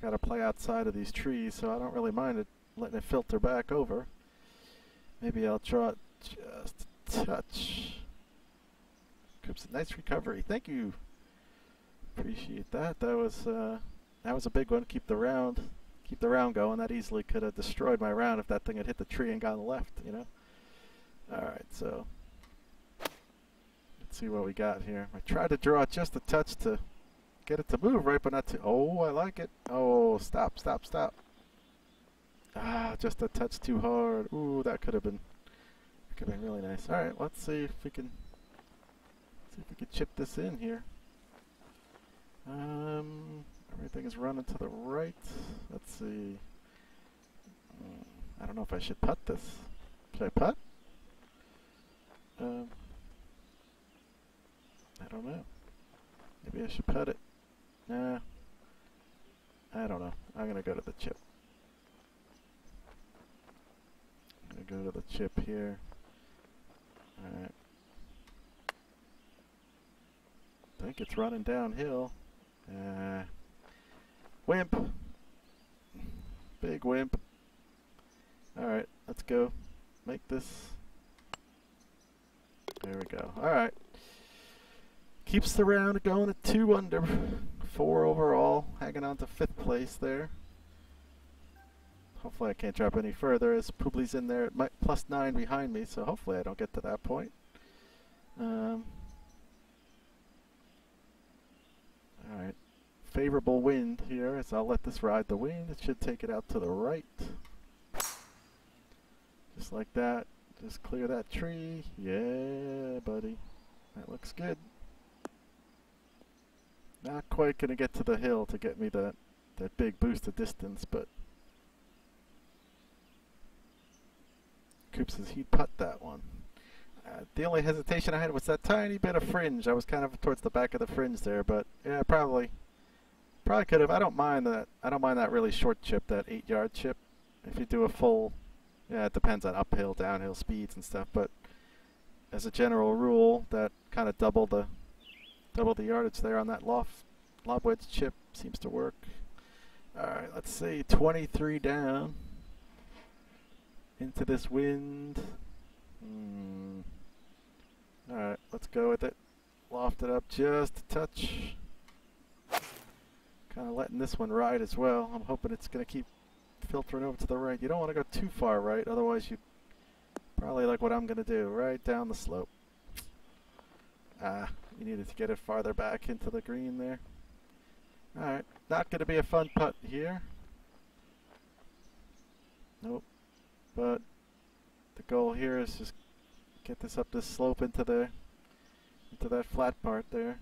gotta play outside of these trees, so I don't really mind it letting it filter back over. Maybe I'll draw it just a touch. Oops, nice recovery. Thank you. Appreciate that. That was a big one. Keep the round going. That easily could have destroyed my round if that thing had hit the tree and gone left, you know. All right, so let's see what we got here. I tried to draw it just a touch to get it to move right, but not to. Oh, I like it. Oh, stop, stop, stop. Ah, just a touch too hard. Ooh, that could have been really nice. All right, let's see if we can chip this in here. Everything is running to the right. Let's see. I don't know if I should putt this. Should I putt? I don't know. Maybe I should putt it. Nah. I don't know. I'm gonna go to the chip. I'm gonna go to the chip here. Alright. I think it's running downhill. Wimp. Big wimp. Alright, let's go. Make this. There we go. Alright. Keeps the round going at 2 under. 4 overall. Hanging on to 5th place there. Hopefully I can't drop any further as Publi's in there at +9 behind me, so hopefully I don't get to that point. Alright. Favorable wind here, as I'll let this ride the wind. It should take it out to the right. Just like that. Just clear that tree. Yeah, buddy. That looks good. Not quite going to get to the hill to get me that big boost of distance, but Coop says he'd putt that one. The only hesitation I had was that tiny bit of fringe. I was kind of towards the back of the fringe there, but yeah, probably could have. I don't mind that. I don't mind that really short chip, that 8-yard chip. If you do a full, yeah, it depends on uphill, downhill speeds and stuff. But as a general rule, that kind of double the yardage there on that lob wedge chip seems to work. All right, let's see, 23 down into this wind. Alright, let's go with it. Loft it up just a touch. Kind of letting this one ride as well. I'm hoping it's going to keep filtering over to the right. You don't want to go too far right, otherwise you probably like what I'm going to do, right down the slope. You needed to get it farther back into the green there. Alright, not going to be a fun putt here. Nope. But the goal here is just get this up this slope into that flat part there.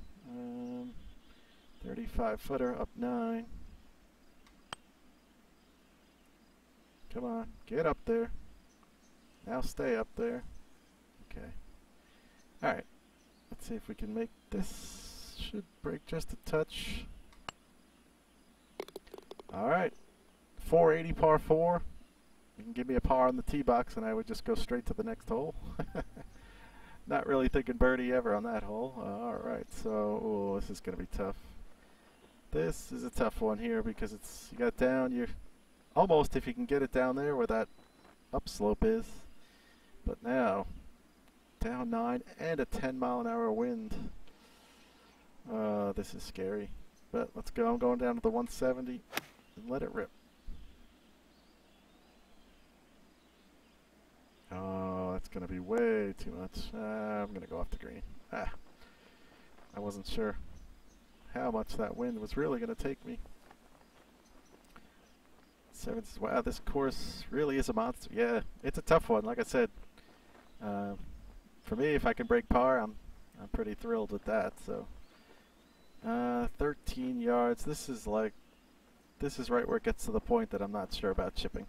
35-footer up 9. Come on, get up there. Now stay up there. Okay. Alright. Let's see if we can make this. Should break just a touch. Alright. 480 par 4. You can give me a par on the tee box and I would just go straight to the next hole. Not really thinking birdie ever on that hole. Alright, so this is going to be tough. This is a tough one here because you got down, you're almost, if you can get it down there where that upslope is. But now, down 9 and a 10-mile-an-hour wind. This is scary. But let's go. I'm going down to the 170 and let it rip. Oh, that's going to be way too much. I'm going to go off the green. I wasn't sure how much that wind was really going to take me. Wow, this course really is a monster. Yeah, it's a tough one. Like I said, for me, if I can break par, I'm pretty thrilled with that. So, 13 yards. This is right where it gets to the point that I'm not sure about chipping.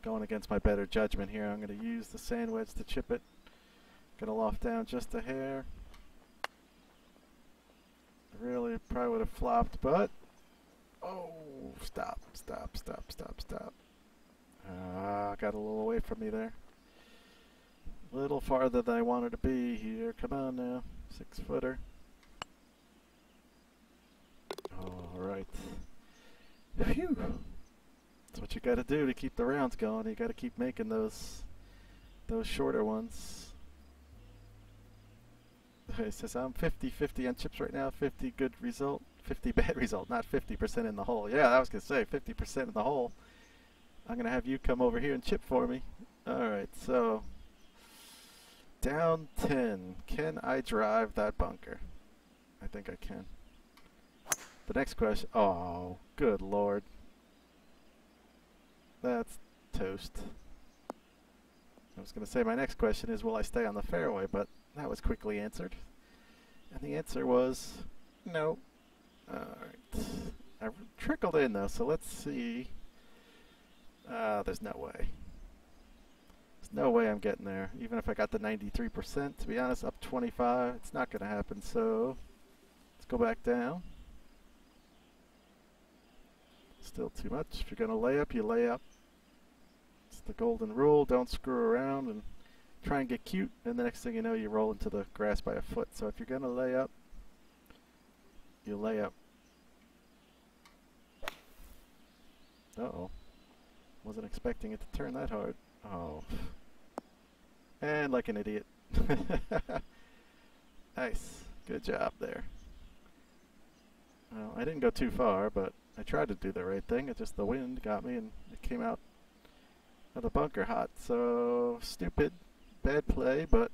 Going against my better judgment here, I'm going to use the sand wedge to chip it. Going to loft down just a hair. Really probably would have flopped, but oh, stop. Got a little away from me there. A little farther than I wanted to be here. Come on now, 6-footer. All right. Phew. That's what you got to do to keep the rounds going. You got to keep making those shorter ones. It says I'm 50-50 on chips right now. 50 good result, 50 bad result. Not 50% in the hole. Yeah, I was gonna say 50% in the hole. I'm gonna have you come over here and chip for me. All right, so down 10. Can I drive that bunker? I think I can. The next question. Oh, good lord. That's toast. I was going to say my next question is, will I stay on the fairway? But that was quickly answered. And the answer was no. Alright. I trickled in though, so let's see. There's no way. There's no way I'm getting there. Even if I got the 93%, to be honest, up 25, it's not going to happen. So let's go back down. Still too much. If you're going to lay up, you lay up. It's the golden rule. Don't screw around and try and get cute. And the next thing you know, you roll into the grass by a foot. So if you're going to lay up, you lay up. Uh-oh. Wasn't expecting it to turn that hard. Oh. And like an idiot. Nice. Good job there. Well, I didn't go too far, but I tried to do the right thing. It just the wind got me and it came out of the bunker hot. So stupid, bad play, but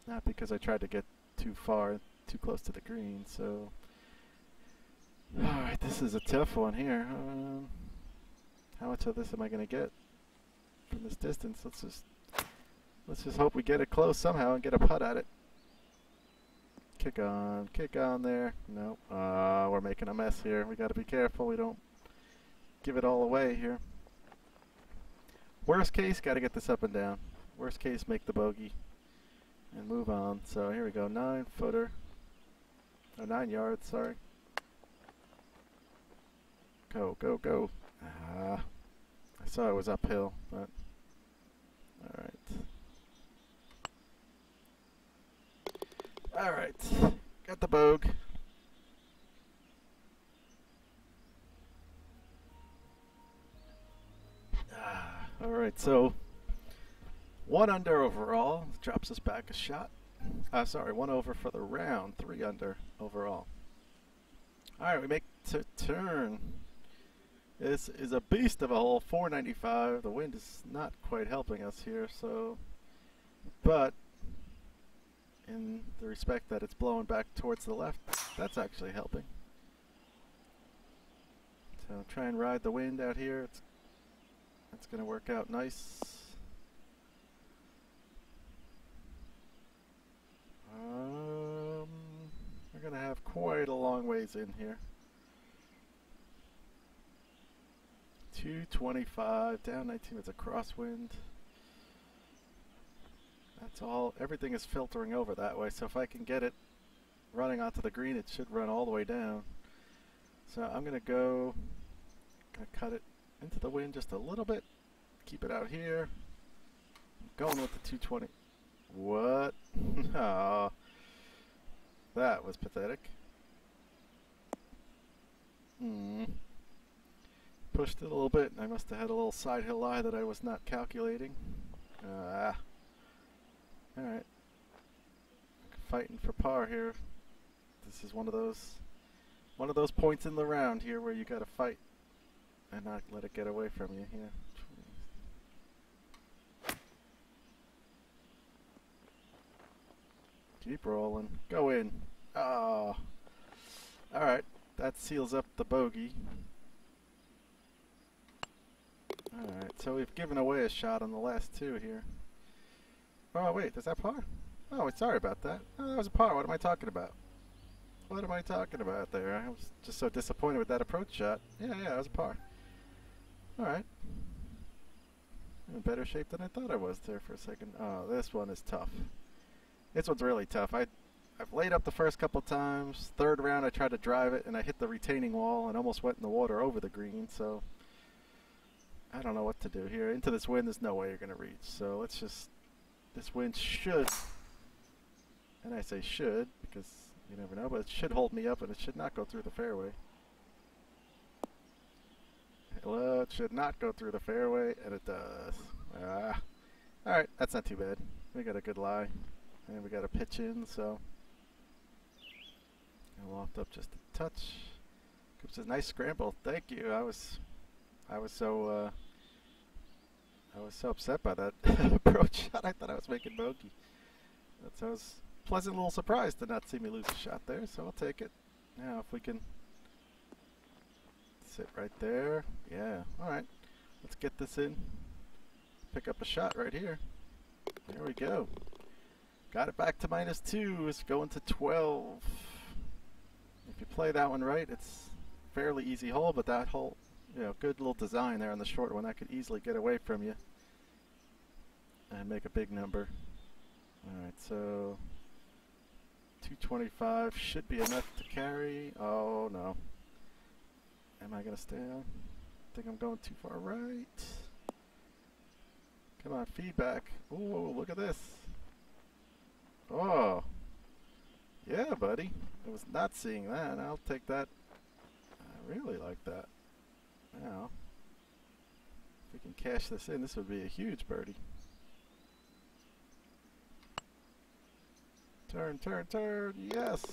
not because I tried to get too far, too close to the green. So, all right, this is a tough one here. How much of this am I going to get from this distance? Let's just hope we get it close somehow and get a putt at it. Kick on there. Nope. We're making a mess here. We got to be careful. We don't give it all away here. Worst case, got to get this up and down. Worst case, make the bogey and move on. So here we go. 9-footer. Oh, 9 yards. Sorry. Go, go, go. I saw it was uphill, but all right. All right, got the bogue. All right, so 1 under overall, drops us back a shot. Sorry, 1 over for the round, 3 under overall. All right, we make turn. This is a beast of a hole, 495. The wind is not quite helping us here, so, but in the respect that it's blowing back towards the left, that's actually helping. So try and ride the wind out here. It's going to work out nice. We're going to have quite a long ways in here. 225, down 19, it's a crosswind. That's all, everything is filtering over that way, so if I can get it running onto the green, it should run all the way down. So I'm going to cut it into the wind just a little bit, keep it out here. I'm going with the 220. What? Oh, that was pathetic. Pushed it a little bit, and I must have had a little side hill lie that I was not calculating. Alright. Fighting for par here. This is one of those points in the round here where you gotta fight and not let it get away from you. Yeah. Keep rolling. Go in. Oh. Alright. That seals up the bogey. Alright, so we've given away a shot on the last two here. Oh, wait, is that par? Oh, sorry about that. Oh, that was a par. What am I talking about? What am I talking about there? I was just so disappointed with that approach shot. Yeah, it was a par. Alright. I'm in better shape than I thought I was there for a second. Oh, this one is tough. This one's really tough. I've laid up the first couple times. Third round I tried to drive it and I hit the retaining wall and almost went in the water over the green, so I don't know what to do here. Into this wind there's no way you're going to reach, so let's just... This wind should, and I say should because you never know, but it should hold me up and it should not go through the fairway. Hello, it should not go through the fairway, and it does. Alright, that's not too bad. We got a good lie. And we got a pitch in, so I loft up just a touch. It's a nice scramble. Thank you. I was so upset by that approach shot. I thought I was making bogey. I was pleasant little surprised to not see me lose a shot there, so I'll take it. Now if we can sit right there. Yeah, alright. Let's get this in. Pick up a shot right here. There we go. Got it back to -2. It's going to 12. If you play that one right, it's a fairly easy hole, but that hole, you know, good little design there on the short one. That could easily get away from you and make a big number. Alright, so 225 should be enough to carry. Oh no. Am I going to stay on? I think I'm going too far right. Come on, feedback. Oh, look at this. Oh. Yeah, buddy. I was not seeing that. I'll take that. I really like that. Now, if we can cash this in, this would be a huge birdie. Turn, turn, turn. Yes.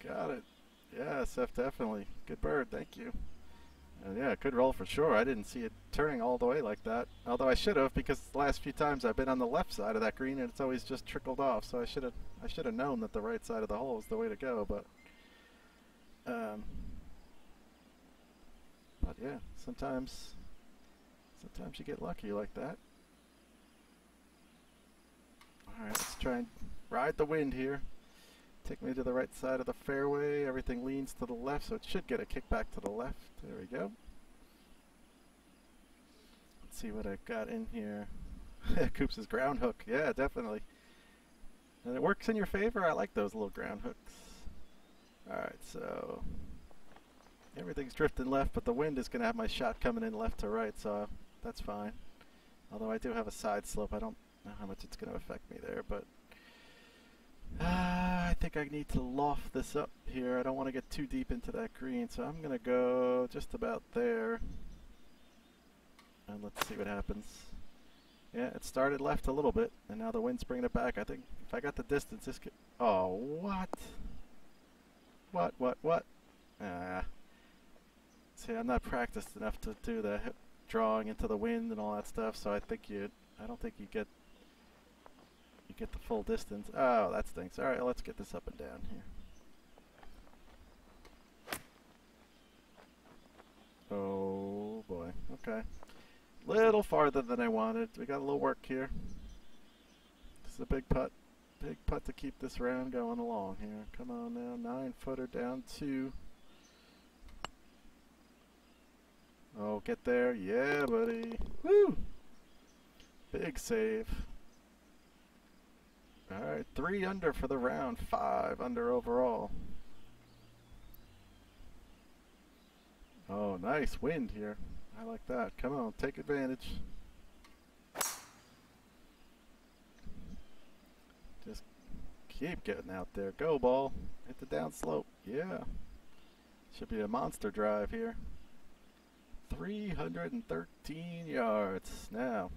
Got it. Yeah, SF definitely. Good bird, thank you. And yeah, good roll for sure. I didn't see it turning all the way like that. Although I should have, because the last few times I've been on the left side of that green and it's always just trickled off. So I should have known that the right side of the hole was the way to go. But yeah, sometimes you get lucky like that. All right, let's try and ride the wind here. Take me to the right side of the fairway. Everything leans to the left, so it should get a kick back to the left. There we go. Let's see what I've got in here. Coops' ground hook. Yeah, definitely. And it works in your favor. I like those little ground hooks. Alright, so everything's drifting left, but the wind is going to have my shot coming in left to right, so that's fine. Although I do have a side slope. I don't know how much it's going to affect me there, but I think I need to loft this up here. I don't want to get too deep into that green, so I'm going to go just about there. And let's see what happens. Yeah, it started left a little bit, and now the wind's bringing it back. I think if I got the distance, this could... Oh, what? What? See, I'm not practiced enough to do the drawing into the wind and all that stuff, so I don't think you get the full distance. Oh, that stinks. Alright, let's get this up and down here. Oh boy. Okay. Little farther than I wanted. We got a little work here. This is a big putt. Big putt to keep this round going along here. Come on now. 9-footer down 2. Oh, get there. Yeah, buddy. Woo! Big save. Alright, 3 under for the round, 5 under overall. Oh, nice wind here. I like that. Come on, take advantage. Just keep getting out there. Go, ball. Hit the down slope. Yeah. Should be a monster drive here. 313 yards. Now.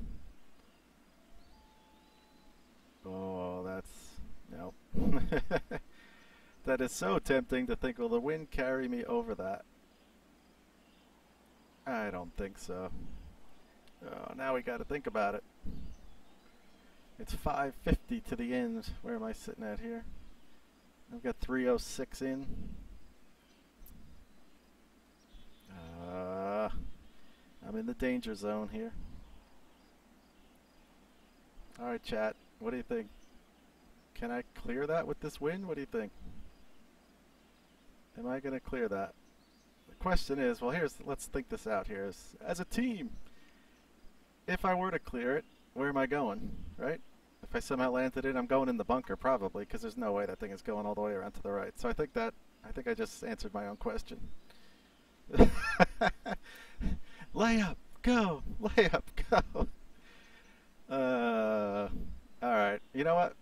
Oh, that's... no. That is so tempting to think, will the wind carry me over that? I don't think so. Oh, now we got to think about it. It's 550 to the end. Where am I sitting at here? I've got 306 in. I'm in the danger zone here. Alright, chat. What do you think? Can I clear that with this win? What do you think? Am I going to clear that? The question is, well, let's think this out here. As a team, if I were to clear it, where am I going, right? If I somehow landed it, I'm going in the bunker probably, because there's no way that thing is going all the way around to the right. So I think I just answered my own question. Layup, go! Layup, go! Alright, you know what?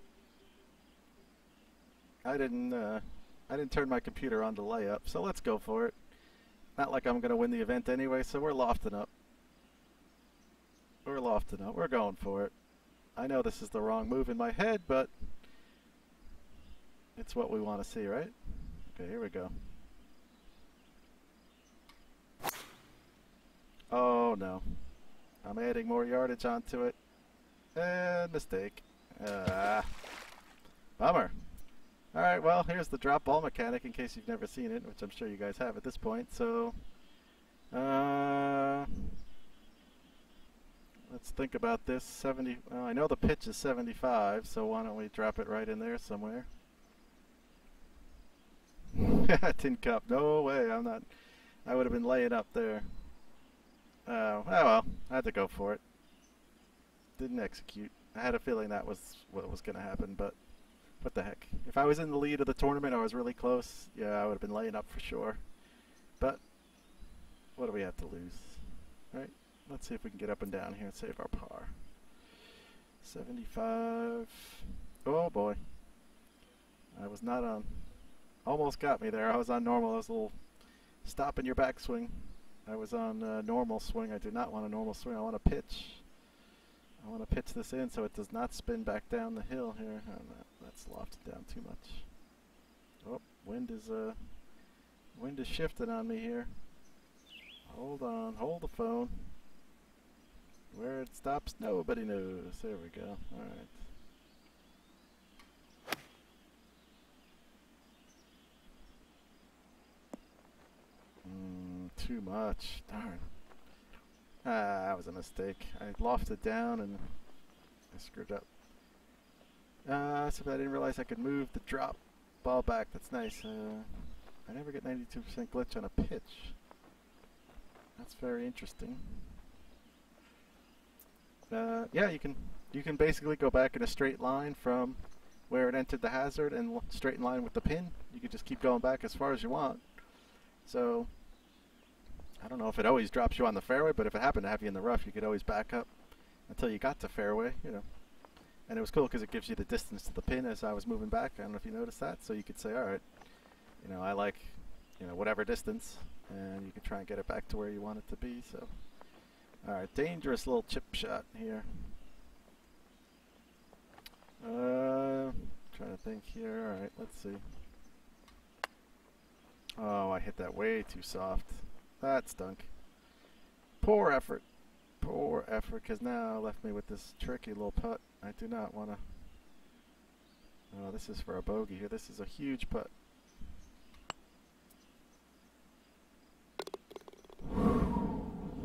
I didn't turn my computer on to layup, so let's go for it. Not like I'm gonna win the event anyway, so we're lofting up. We're lofting up. We're going for it. I know this is the wrong move in my head, but it's what we want to see, right? Okay, here we go. Oh no. I'm adding more yardage onto it. And mistake. Bummer. Alright, well, here's the drop ball mechanic in case you've never seen it, which I'm sure you guys have at this point. So, let's think about this. 70. Well, I know the pitch is 75, so why don't we drop it right in there somewhere? Tin cup. No way. I'm not. I would have been laying up there. Oh well. I had to go for it. Didn't execute. I had a feeling that was what was going to happen, but what the heck. If I was in the lead of the tournament, I was really close. Yeah, I would have been laying up for sure. But what do we have to lose? Right? Let's see if we can get up and down here and save our par. 75. Oh boy. I was not on. Almost got me there. I was on normal. I was a little stop in your backswing. I was on normal swing. I do not want a normal swing. I want to pitch. I want to pitch this in so it does not spin back down the hill here. Oh, no, that's lofted down too much. Oh, wind is shifting on me here. Hold on, hold the phone. Where it stops, nobody knows. There we go. All right. Too much. Darn. That was a mistake. I lofted down and I screwed up. So I didn't realize I could move the drop ball back. That's nice. I never get 92% glitch on a pitch. That's very interesting. Yeah, you can basically go back in a straight line from where it entered the hazard and straight in line with the pin. You can just keep going back as far as you want. So I don't know if it always drops you on the fairway, but if it happened to have you in the rough, you could always back up until you got to fairway, you know. And it was cool because it gives you the distance to the pin as I was moving back. I don't know if you noticed that. So you could say, all right, you know, I like, you know, whatever distance, and you could try and get it back to where you want it to be. So, all right, dangerous little chip shot here. Trying to think here. All right, let's see. Oh, I hit that way too soft. That stunk. Poor effort. Poor effort, because now left me with this tricky little putt. I do not want to. Oh, this is for a bogey here. This is a huge putt.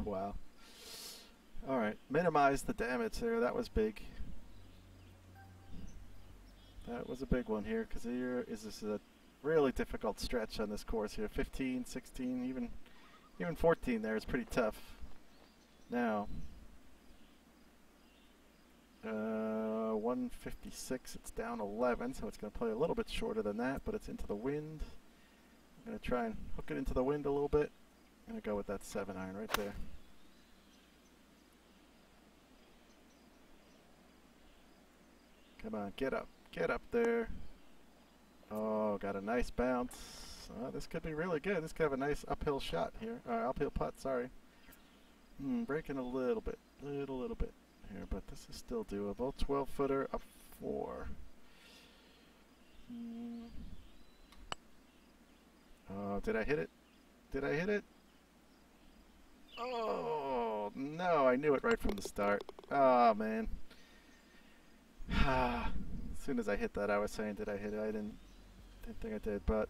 Wow. All right, minimize the damage there. That was big. That was a big one here, because this is a really difficult stretch on this course here. 15, 16, even 14 there is pretty tough. Now, 156, it's down 11, so it's going to play a little bit shorter than that, but it's into the wind. I'm going to try and hook it into the wind a little bit. I'm going to go with that 7-iron right there. Come on, get up there. Oh, got a nice bounce. Oh, this could be really good. This could have a nice uphill shot here. Uphill putt, sorry. Breaking a little bit here, but this is still doable. 12-footer, up 4. Oh, did I hit it? Did I hit it? Oh, no, I knew it right from the start. Oh, man. As soon as I hit that, I was saying, did I hit it? I didn't think I did, but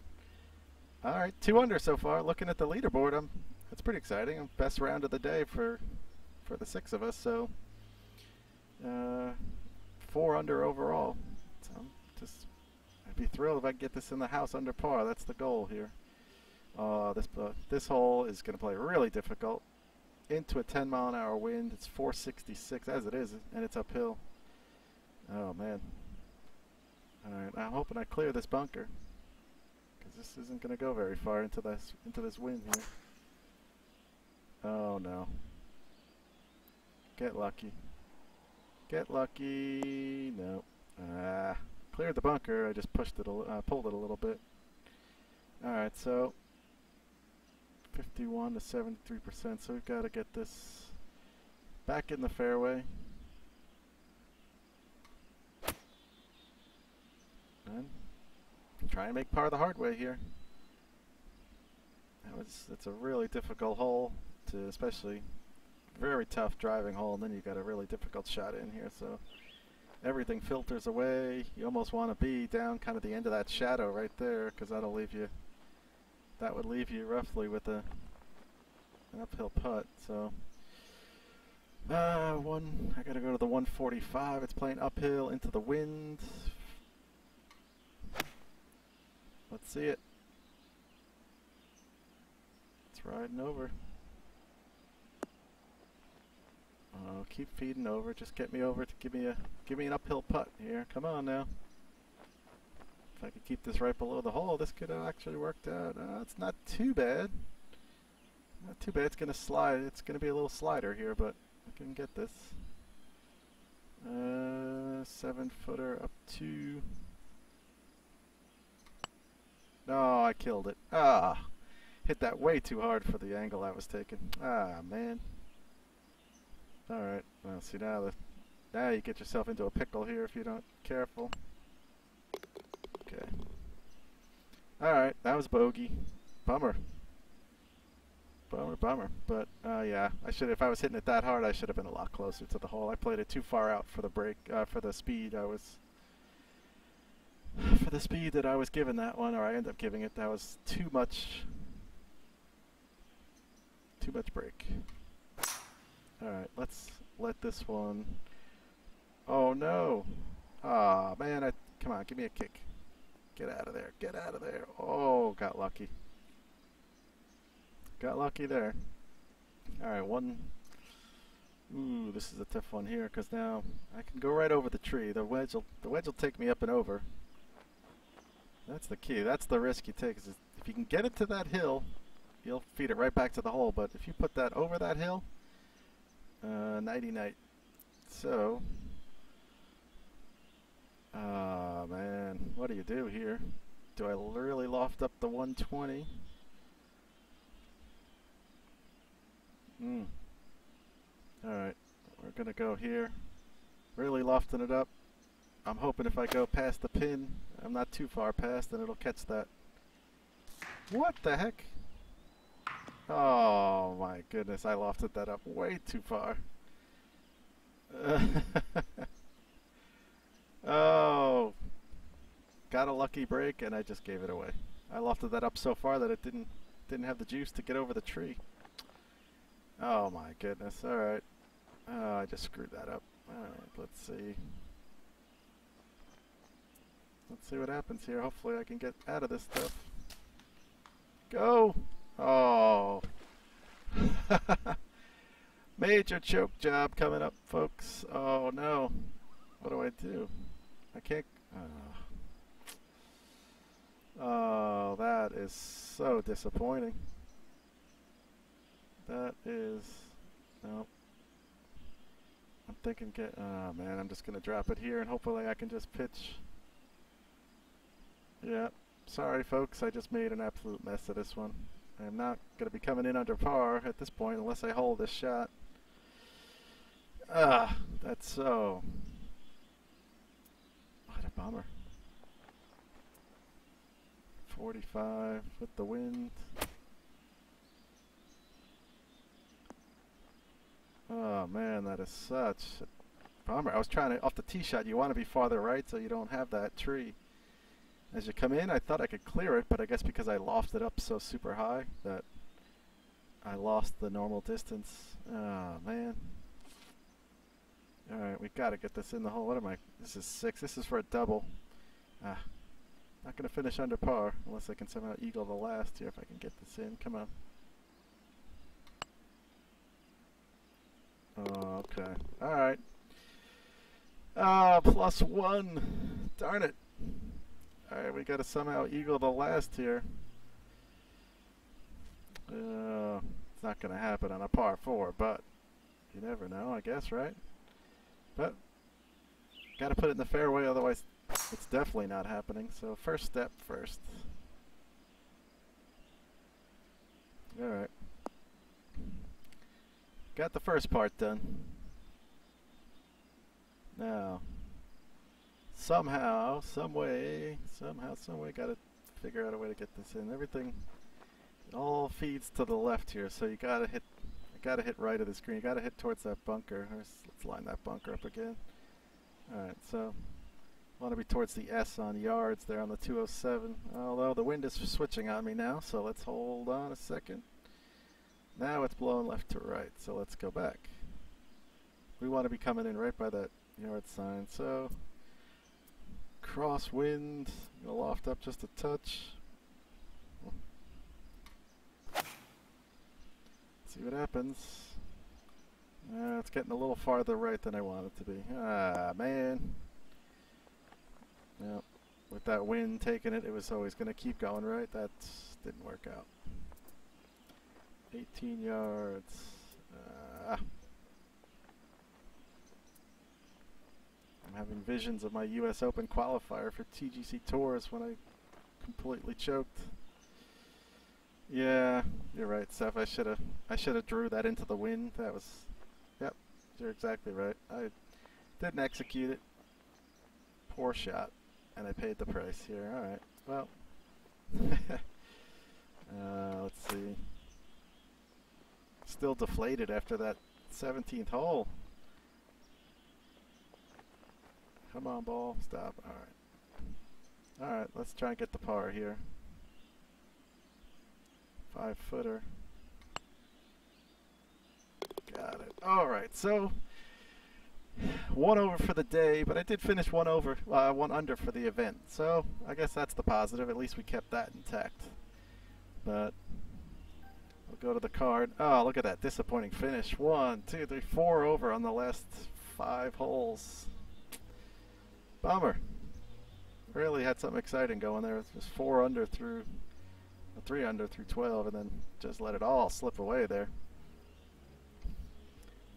all right, 2 under so far. Looking at the leaderboard, that's pretty exciting. Best round of the day for the 6 of us. So 4 under overall. So I'd be thrilled if I could get this in the house under par. That's the goal here. This hole is going to play really difficult. Into a 10-mile-an-hour wind. It's 466 as it is, and it's uphill. Oh man. All right, I'm hoping I clear this bunker, because this isn't going to go very far into this wind here. Oh no. Get lucky. Get lucky. No. Cleared the bunker. I just pulled it a little bit. All right, so 51 to 73%. So we've got to get this back in the fairway. And try and make par the hard way here. It's a really difficult hole to, especially very tough driving hole, and then you got a really difficult shot in here. So everything filters away. You almost want to be down kind of the end of that shadow right there, because that'll leave you. That would leave you roughly with an uphill putt. So I gotta go to the 145. It's playing uphill into the wind. Let's see it. It's riding over. Keep feeding over. Just get me over to give me an uphill putt here. Come on now. If I could keep this right below the hole, this could have actually worked out. It's not too bad. Not too bad. It's going to slide. It's going to be a little slider here, but I can get this. 7-footer up to. Oh, I killed it. Hit that way too hard for the angle I was taking. Man. Alright, well, see now you get yourself into a pickle here if you're not careful. Okay. Alright, that was bogey. Bummer. Bummer. But, yeah, if I was hitting it that hard, I should have been a lot closer to the hole. I played it too far out for the break, for the speed that I was given that one, or I ended up giving it. That was too much break. Alright, let's let this one. Oh no! Ah, man, come on, give me a kick. Get out of there, get out of there. Oh, got lucky. Got lucky there. Alright, ooh, this is a tough one here, because now I can go right over the tree. The wedge will take me up and over. That's the key. That's the risk you take. Is if you can get it to that hill, you'll feed it right back to the hole. But if you put that over that hill, nighty-night. So, man, what do you do here? Do I really loft up the 120? Alright, we're going to go here. Really lofting it up. I'm hoping if I go past the pin, I'm not too far past, and it'll catch that. What the heck? Oh my goodness, I lofted that up way too far. Oh, got a lucky break and I just gave it away. I lofted that up so far that it didn't have the juice to get over the tree. Oh my goodness. All right. I just screwed that up. All right, let's see. Let's see what happens here. Hopefully I can get out of this stuff. Go! Oh. Major choke job coming up, folks. Oh no. What do I do? I can't. Oh, that is so disappointing. That is. No. I'm thinking oh man, I'm just going to drop it here and hopefully I can just pitch. Yeah. Sorry, folks. I just made an absolute mess of this one. I'm not going to be coming in under par at this point unless I hold this shot. That's so. What a bummer. 45 with the wind. Oh man, that is such Bummer. I was trying to, off the tee shot, you want to be farther right so you don't have that tree. As you come in, I thought I could clear it, but I guess because I lofted up so super high that I lost the normal distance. Oh, man. Alright, we got to get this in the hole. What am I? This is 6. This is for a double. Ah, not going to finish under par unless I can somehow eagle the last here if I can get this in. Come on. Oh, okay. Alright. Ah, +1. Darn it. Alright, we got to somehow eagle the last here. It's not going to happen on a par 4, but you never know, I guess, right? But got to put it in the fairway, otherwise it's definitely not happening. So first step first. Alright. Got the first part done. Now, somehow, some way, got to figure out a way to get this in. Everything all feeds to the left here, so you gotta hit right of the screen. You gotta hit towards that bunker. Let's line that bunker up again. Alright, so want to be towards the S on yards there on the 207. Although the wind is switching on me now, so let's hold on a second. Now it's blowing left to right, so let's go back. We want to be coming in right by that yard sign, so crosswind, gonna loft up just a touch. See what happens. It's getting a little farther right than I want it to be. Ah, man. Yep. With that wind taking it, it was always going to keep going right. That didn't work out. 18 yards. I'm having visions of my US Open qualifier for TGC Tours when I completely choked. Yeah, you're right, Seth. I should have drew that into the wind. That was, yep, you're exactly right. I didn't execute it. Poor shot, and I paid the price here. All right, well, let's see. Still deflated after that 17th hole. Come on, ball, stop. All right, let's try and get the par here. 5-footer. Got it. Alright, so 1 over for the day, but I did finish 1 under for the event. So I guess that's the positive. At least we kept that intact. But we'll go to the card. Oh, look at that disappointing finish. 1, 2, 3, 4 over on the last 5 holes. Bummer. Really had something exciting going there. It was 4 under through 3 under through 12, and then just let it all slip away there.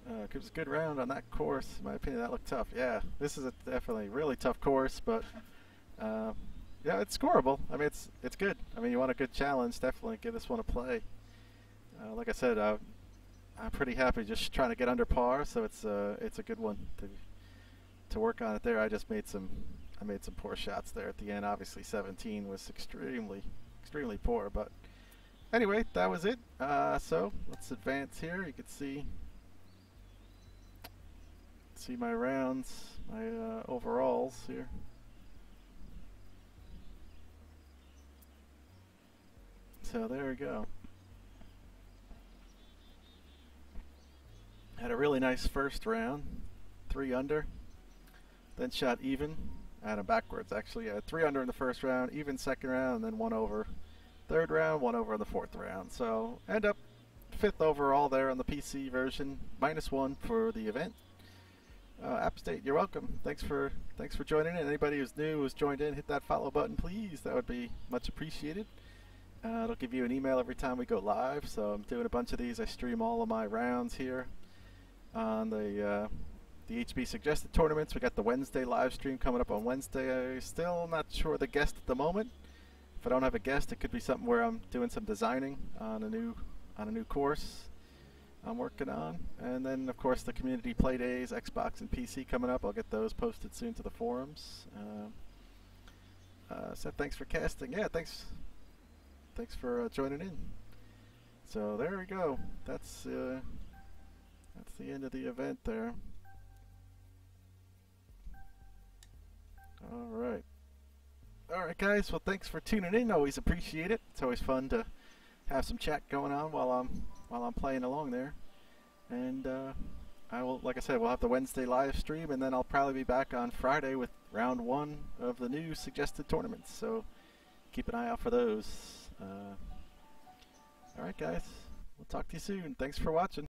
It was a good round on that course. In my opinion, that looked tough. Yeah, this is a definitely really tough course, but yeah, it's scoreable. I mean, it's good. I mean, you want a good challenge, definitely give this one a play. Like I said, I'm pretty happy just trying to get under par, so it's a good one to work on it there. I made some poor shots there at the end. Obviously, 17 was extremely poor, but anyway, that was it. So let's advance here. You can see my rounds, my overalls here. So there we go. Had a really nice first round, 3 under, then shot even. I had them backwards, actually. I had 3 under in the first round, even second round, and then 1 over third round, 1 over in the fourth round. So end up 5th overall there on the PC version, -1 for the event. App State, you're welcome. Thanks for joining in. Anybody who's new, who's joined in, hit that follow button, please. That would be much appreciated. It'll give you an email every time we go live. So I'm doing a bunch of these. I stream all of my rounds here on the HB suggested tournaments. We got the Wednesday live stream coming up on Wednesday. I'm still not sure the guest at the moment. If I don't have a guest, it could be something where I'm doing some designing on a new course I'm working on. And then of course the community play days, Xbox and PC coming up. I'll get those posted soon to the forums. So thanks for casting. Yeah, thanks for joining in. So there we go. That's the end of the event there. All right. All right, guys. Well, thanks for tuning in. Always appreciate it. It's always fun to have some chat going on while I'm playing along there. And I will, like I said, we'll have the Wednesday live stream, and then I'll probably be back on Friday with round 1 of the new suggested tournaments. So keep an eye out for those. All right, guys. We'll talk to you soon. Thanks for watching.